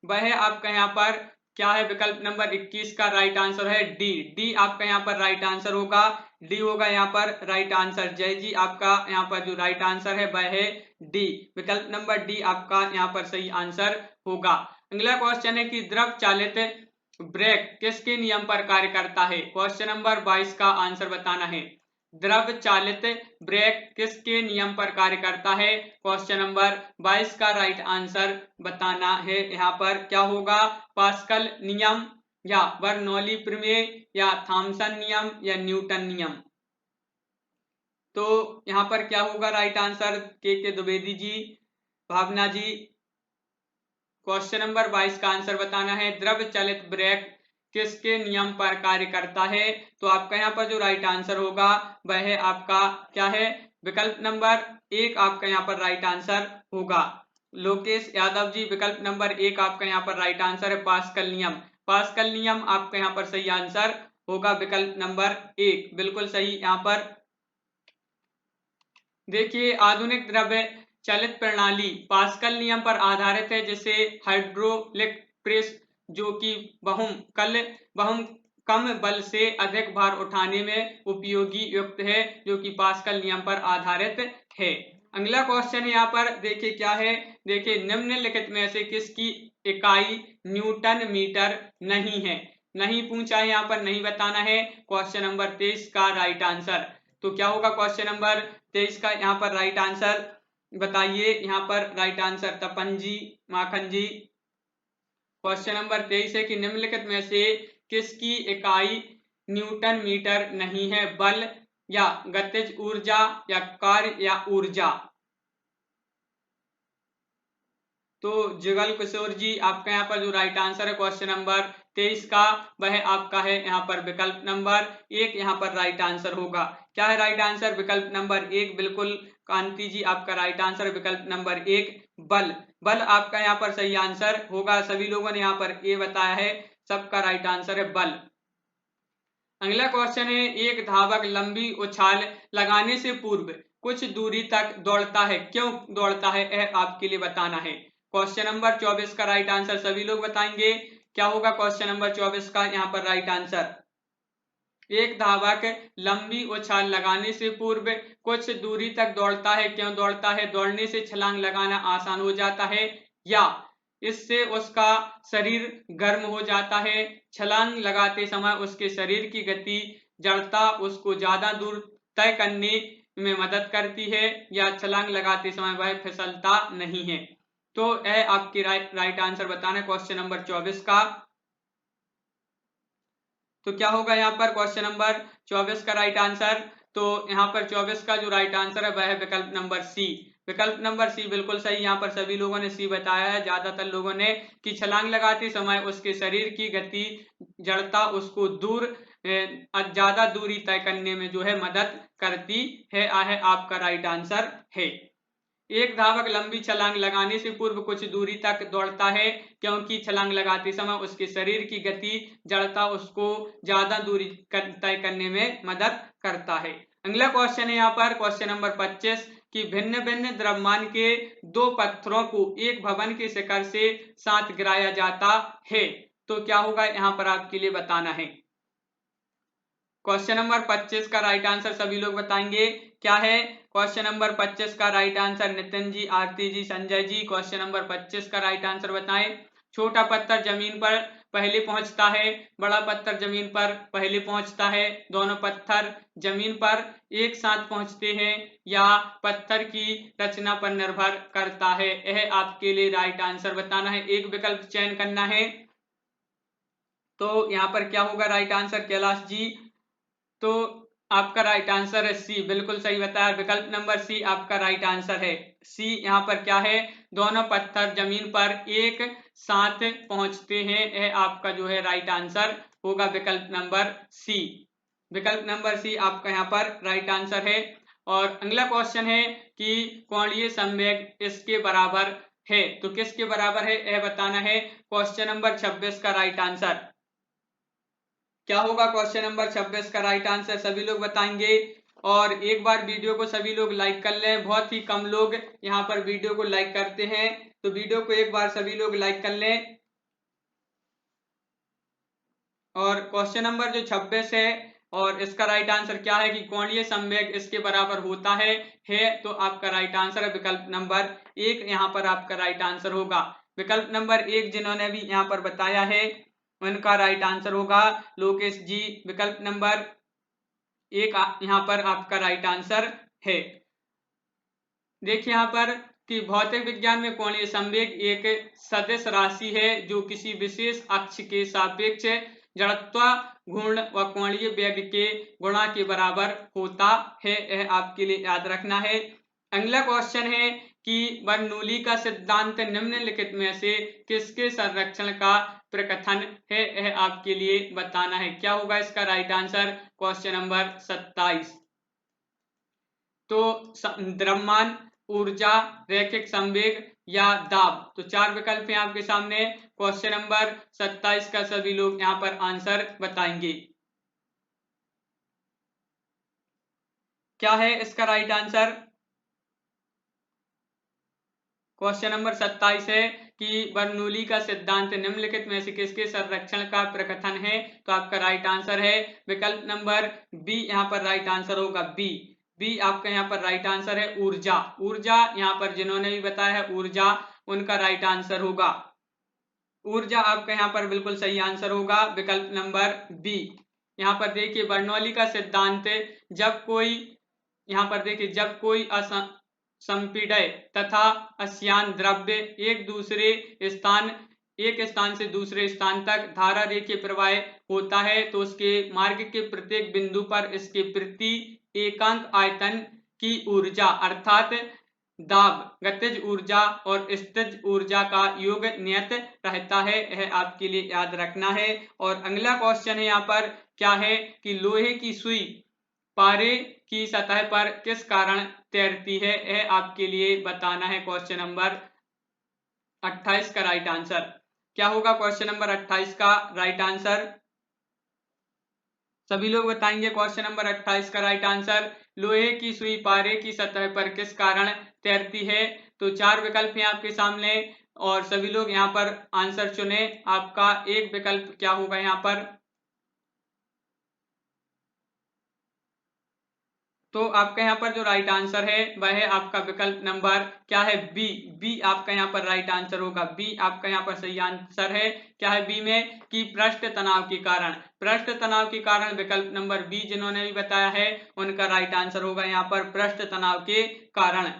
वह आपका यहाँ पर क्या है। विकल्प नंबर 21 का राइट आंसर है डी। डी आपका यहाँ पर राइट आंसर होगा। डी होगा यहाँ पर राइट आंसर। जय जी, आपका यहाँ पर जो राइट आंसर है वह है डी। विकल्प नंबर डी आपका यहाँ पर सही आंसर होगा। अगला क्वेश्चन है कि द्रव चालित ब्रेक किसके नियम पर कार्य करता है। क्वेश्चन नंबर 22 का आंसर बताना है। द्रव चालित ब्रेक किसके नियम पर कार्य करता है। क्वेश्चन नंबर 22 का राइट आंसर बताना है। यहाँ पर क्या होगा। पास्कल नियम, या बर्नौली प्रमेय, या थॉमसन नियम, या न्यूटन नियम। तो यहाँ पर क्या होगा राइट आंसर। के द्विवेदी जी, भावना जी, क्वेश्चन नंबर 22 का आंसर बताना है। द्रव चालित ब्रेक किसके नियम पर कार्य करता है। तो आपका यहाँ पर जो राइट आंसर होगा वह है आपका क्या है। विकल्प नंबर 1 आपका यहाँ पर राइट आंसर होगा। लोकेश यादव जी, विकल्प नंबर 1 आपका यहाँ पर राइट आंसर है पास्कल नियम। पास्कल नियम आपका यहाँ पर सही आंसर होगा विकल्प नंबर 1, बिल्कुल सही। यहाँ पर देखिए, आधुनिक द्रव्य चलित प्रणाली पास्कल नियम पर आधारित है, जिसे हाइड्रोलिक प्रेस जो कि बहुम कम बल से अधिक भार उठाने में उपयोगी युक्त है, जो कि पास्कल नियम पर आधारित है। अगला क्वेश्चन यहाँ पर देखिए क्या है। देखिए, निम्नलिखित में से किसकी इकाई न्यूटन मीटर नहीं है। नहीं पूछा है, यहाँ पर नहीं बताना है। क्वेश्चन नंबर 23 का राइट आंसर, तो क्या होगा क्वेश्चन नंबर 23 का यहाँ पर राइट आंसर बताइए। यहाँ पर राइट आंसर तपन जी, माखन जी। क्वेश्चन नंबर 23 है कि निम्नलिखित में से किसकी इकाई न्यूटन मीटर नहीं है। बल या गतिज ऊर्जा या कार्य या ऊर्जा। तो जुगल किशोर जी, आपका यहाँ पर जो राइट आंसर है क्वेश्चन नंबर 23 का, वह आपका है यहाँ पर विकल्प नंबर 1 यहाँ पर राइट आंसर होगा। क्या है राइट आंसर? विकल्प नंबर 1, बिल्कुल कांति जी, आपका राइट आंसर विकल्प नंबर 1 बल। बल आपका यहाँ पर सही आंसर होगा। सभी लोगों ने यहाँ पर ए बताया है, सबका राइट आंसर है बल। अगला क्वेश्चन है, एक धावक लंबी उछाल लगाने से पूर्व कुछ दूरी तक दौड़ता है, क्यों दौड़ता है, यह आपके लिए बताना है। क्वेश्चन नंबर 24 का राइट आंसर सभी लोग बताएंगे। क्या होगा क्वेश्चन नंबर 24 का यहाँ पर राइट आंसर? एक धावक लंबी उछाल लगाने से पूर्व कुछ दूरी तक दौड़ता है, क्यों दौड़ता है? दौड़ने से छलांग लगाना आसान हो जाता है, या इससे उसका शरीर गर्म हो जाता है, छलांग लगाते समय उसके शरीर की गति जड़ता उसको ज्यादा दूर तय करने में मदद करती है, या छलांग लगाते समय वह फिसलता नहीं है। तो यह आपके राइट आंसर बताना है क्वेश्चन नंबर 24 का। तो क्या होगा यहाँ पर क्वेश्चन नंबर 24 का राइट आंसर? तो यहाँ पर 24 का जो राइट आंसर है वह है विकल्प नंबर सी। विकल्प नंबर सी बिल्कुल सही। यहाँ पर सभी लोगों ने सी बताया है, ज्यादातर लोगों ने, कि छलांग लगाते समय उसके शरीर की गति जड़ता उसको ज्यादा दूरी तय करने में जो है मदद करती है। आपका राइट आंसर है। एक धावक लंबी छलांग लगाने से पूर्व कुछ दूरी तक दौड़ता है, क्योंकि छलांग लगाते समय उसके शरीर की गति जड़ता उसको ज्यादा दूरी तय करने में मदद करता है। अगला क्वेश्चन है यहाँ पर क्वेश्चन नंबर 25 कि भिन्न भिन्न द्रव्यमान के दो पत्थरों को एक भवन के शिखर से साथ गिराया जाता है, तो क्या होगा यहाँ पर आपके लिए बताना है। क्वेश्चन नंबर 25 का राइट आंसर सभी लोग बताएंगे। क्या है क्वेश्चन नंबर 25 का राइट आंसर? नितिन जी, आरती जी, संजय जी, क्वेश्चन नंबर 25 का राइट आंसर बताएं। छोटा पत्थर जमीन पर पहले पहुंचता है, बड़ा पत्थर जमीन पर पहले पहुंचता है, दोनों पत्थर जमीन पर एक साथ पहुंचते हैं, या पत्थर की रचना पर निर्भर करता है। यह आपके लिए राइट आंसर बताना है, एक विकल्प चयन करना है। तो यहाँ पर क्या होगा राइट आंसर कैलाश जी? तो आपका राइट आंसर है सी, बिल्कुल सही बताया। विकल्प नंबर सी आपका राइट आंसर है। सी यहाँ पर क्या है? दोनों पत्थर जमीन पर एक साथ पहुंचते हैं, यह आपका जो है राइट आंसर होगा विकल्प नंबर सी। विकल्प नंबर सी आपका यहाँ पर राइट आंसर है। और अगला क्वेश्चन है कि कोणीय संवेग इसके बराबर है, तो किसके बराबर है यह बताना है। क्वेश्चन नंबर 26 का राइट आंसर क्या होगा? क्वेश्चन नंबर 26 का राइट आंसर सभी लोग बताएंगे। और एक बार वीडियो को सभी लोग लाइक कर लें, बहुत ही कम लोग यहाँ पर वीडियो को लाइक करते हैं, तो वीडियो को एक बार सभी लोग लाइक कर लें। और क्वेश्चन नंबर जो 26 है, और इसका राइट आंसर क्या है कि कोणीय संवेग इसके बराबर होता है, तो आपका राइट आंसर है विकल्प नंबर 1 यहाँ पर आपका राइट आंसर होगा। विकल्प नंबर 1 जिन्होंने भी यहाँ पर बताया है उनका राइट आंसर होगा लोकेश जी। विकल्प नंबर 1 यहाँ पर आपका राइट आंसर है। देखिए यहाँ पर कि भौतिक विज्ञान में कोणीय संवेग एक सदिश राशि है जो किसी विशेष अक्ष के सापेक्ष जड़त्व गुण व कोणीय वेग के गुणा के बराबर होता है, यह आपके लिए याद रखना है। अगला क्वेश्चन है कि बर्नौली का सिद्धांत निम्नलिखित में से किसके संरक्षण का प्रकथन है, यह आपके लिए बताना है। क्या होगा इसका राइट आंसर? Question number 27। तो द्रव्यमान, ऊर्जा, रैखिक संवेग या दाब। तो 4 विकल्प हैं आपके सामने। क्वेश्चन नंबर 27 का सभी लोग यहाँ पर आंसर बताएंगे। क्या है इसका राइट आंसर? क्वेश्चन नंबर 27 है कि बर्नौली का सिद्धांत निम्नलिखित में से किसके संरक्षण का प्रकथन है? तो आपका राइट आंसर है विकल्प नंबर बी, यहाँ पर राइट आंसर होगा बी। बी आपका यहाँ पर राइट आंसर है ऊर्जा। ऊर्जा यहाँ पर जिन्होंने भी बताया है ऊर्जा, उनका राइट आंसर होगा ऊर्जा। आपका यहाँ पर बिल्कुल सही आंसर होगा विकल्प नंबर बी। यहाँ पर देखिए बर्नौली का सिद्धांत, जब कोई यहाँ पर देखिए जब कोई संपीड़य तथा अश्यान द्रव्य एक स्थान से दूसरे स्थान तक धारा रेखीय प्रवाह होता है तो उसके मार्ग के प्रत्येक बिंदु पर इसके प्रति एकांक आयतन की ऊर्जा अर्थात दाब, गतिज ऊर्जा और स्थितिज ऊर्जा का योग नियत रहता है। यह आपके लिए याद रखना है। और अगला क्वेश्चन है यहाँ पर क्या है कि लोहे की सुई पारे की सतह पर किस कारण तैरती है? यह आपके लिए बताना है। क्वेश्चन नंबर 28 का राइट आंसर क्या होगा? क्वेश्चन नंबर 28 का राइट आंसर सभी लोग बताएंगे। क्वेश्चन नंबर 28 का राइट आंसर लोहे की सुई पारे की सतह पर किस कारण तैरती है? तो 4 विकल्प हैं आपके सामने और सभी लोग यहाँ पर आंसर चुने। आपका एक विकल्प क्या होगा यहाँ पर? तो आपका यहाँ पर जो राइट आंसर है वह है आपका विकल्प नंबर क्या है? बी। बी आपका यहाँ पर राइट आंसर होगा। बी आपका यहाँ पर सही आंसर है। क्या है बी में कि पृष्ठ तनाव के कारण। पृष्ठ तनाव के कारण विकल्प नंबर बी जिन्होंने भी बताया है उनका राइट आंसर होगा यहाँ पर पृष्ठ तनाव के कारण।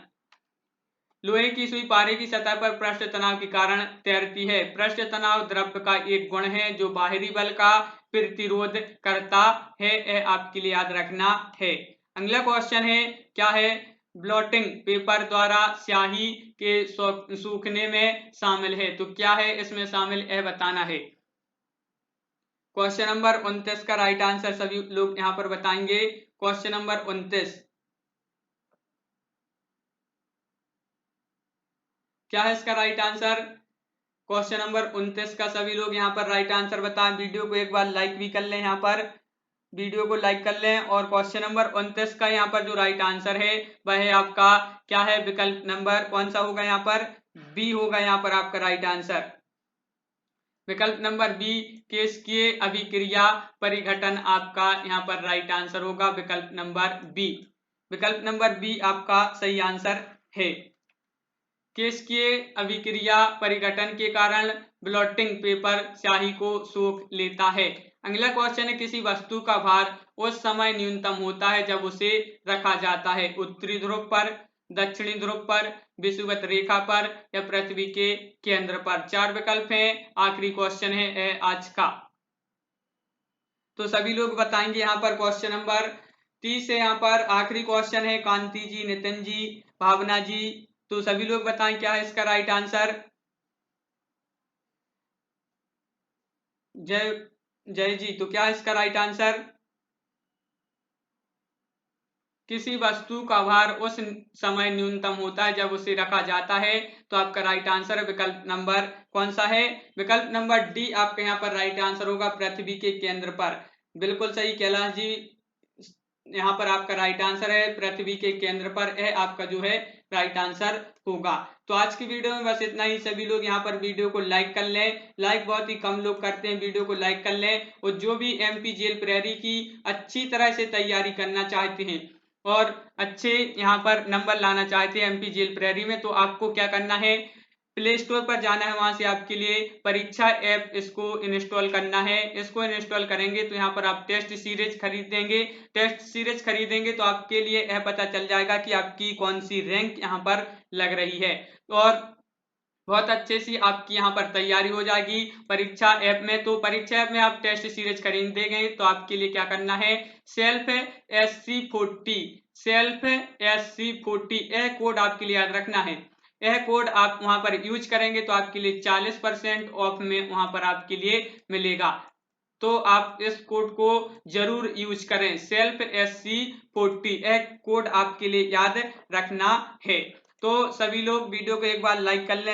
लोहे की सुई पारे की सतह पर पृष्ठ तनाव के कारण तैरती है। पृष्ठ तनाव द्रव्य का एक गुण है जो बाहरी बल का प्रतिरोध करता है। यह आपके लिए याद रखना है। अगला क्वेश्चन है क्या है? ब्लॉटिंग पेपर द्वारा स्याही के सूखने में शामिल है। तो क्या है इसमें शामिल, यह बताना है। क्वेश्चन नंबर 29 का राइट आंसर सभी लोग यहाँ पर बताएंगे। क्वेश्चन नंबर 29 क्या है इसका राइट आंसर? क्वेश्चन नंबर 29 का सभी लोग यहाँ पर राइट आंसर बताएं। वीडियो को एक बार लाइक भी कर लें, यहाँ पर वीडियो को लाइक कर लें। और क्वेश्चन नंबर 29 का यहाँ पर जो राइट आंसर है वह है आपका क्या है? विकल्प नंबर कौन सा होगा यहाँ पर? बी होगा यहाँ पर आपका राइट आंसर। विकल्प नंबर बी केशकीय अभिक्रिया परिघटन आपका यहाँ पर राइट आंसर होगा विकल्प नंबर बी। विकल्प नंबर बी आपका सही आंसर है। केशकीय अभिक्रिया परिघटन के कारण ब्लॉटिंग पेपर स्याही को सोख लेता है। अगला क्वेश्चन है किसी वस्तु का भार उस समय न्यूनतम होता है जब उसे रखा जाता है उत्तरी ध्रुव पर, दक्षिणी ध्रुव पर, विषुवत रेखा पर या पृथ्वी के केंद्र पर। 4 विकल्प हैं। आखिरी क्वेश्चन है आज का। तो सभी लोग बताएंगे यहाँ पर क्वेश्चन नंबर 30 है। यहाँ पर आखिरी क्वेश्चन है। कांति जी, नितिन जी, भावना जी, तो सभी लोग बताएं क्या है इसका राइट आंसर? जय जय जी, तो क्या है इसका राइट आंसर? किसी वस्तु का भार उस समय न्यूनतम होता है जब उसे रखा जाता है। तो आपका राइट आंसर है विकल्प नंबर कौन सा है? विकल्प नंबर डी आपका यहाँ पर राइट आंसर होगा पृथ्वी के केंद्र पर। बिल्कुल सही कैलाश जी, यहाँ पर आपका राइट आंसर है पृथ्वी के केंद्र पर। यह आपका जो है राइट आंसर होगा। तो आज की वीडियो में बस इतना ही। सभी लोग यहाँ पर वीडियो को लाइक कर लें। लाइक बहुत ही कम लोग करते हैं, वीडियो को लाइक कर लें। और जो भी एमपीजीएल प्रेरी की अच्छी तरह से तैयारी करना चाहते हैं और अच्छे यहाँ पर नंबर लाना चाहते हैं एमपीजीएल प्रेरी में, तो आपको क्या करना है? प्ले स्टोर पर जाना है, वहां से आपके लिए परीक्षा ऐप इसको इंस्टॉल करना है। इसको इंस्टॉल करेंगे तो यहाँ पर आप टेस्ट सीरीज खरीदेंगे। टेस्ट सीरीज खरीदेंगे तो आपके लिए यह पता चल जाएगा कि आपकी कौन सी रैंक यहाँ पर लग रही है और बहुत अच्छे से आपकी यहाँ पर तैयारी हो जाएगी परीक्षा ऐप में। तो परीक्षा ऐप में आप टेस्ट सीरीज खरीदेंगे तो आपके लिए क्या करना है? सेल्फ SC40 यह कोड आपके लिए याद रखना है। यह कोड आप वहां पर यूज करेंगे तो आपके लिए 40% ऑफ में वहां पर आपके लिए मिलेगा। तो आप इस कोड को जरूर यूज करें। सेल्फ SC40 यह कोड आपके लिए याद रखना है। तो सभी लोग वीडियो को एक बार लाइक कर लें,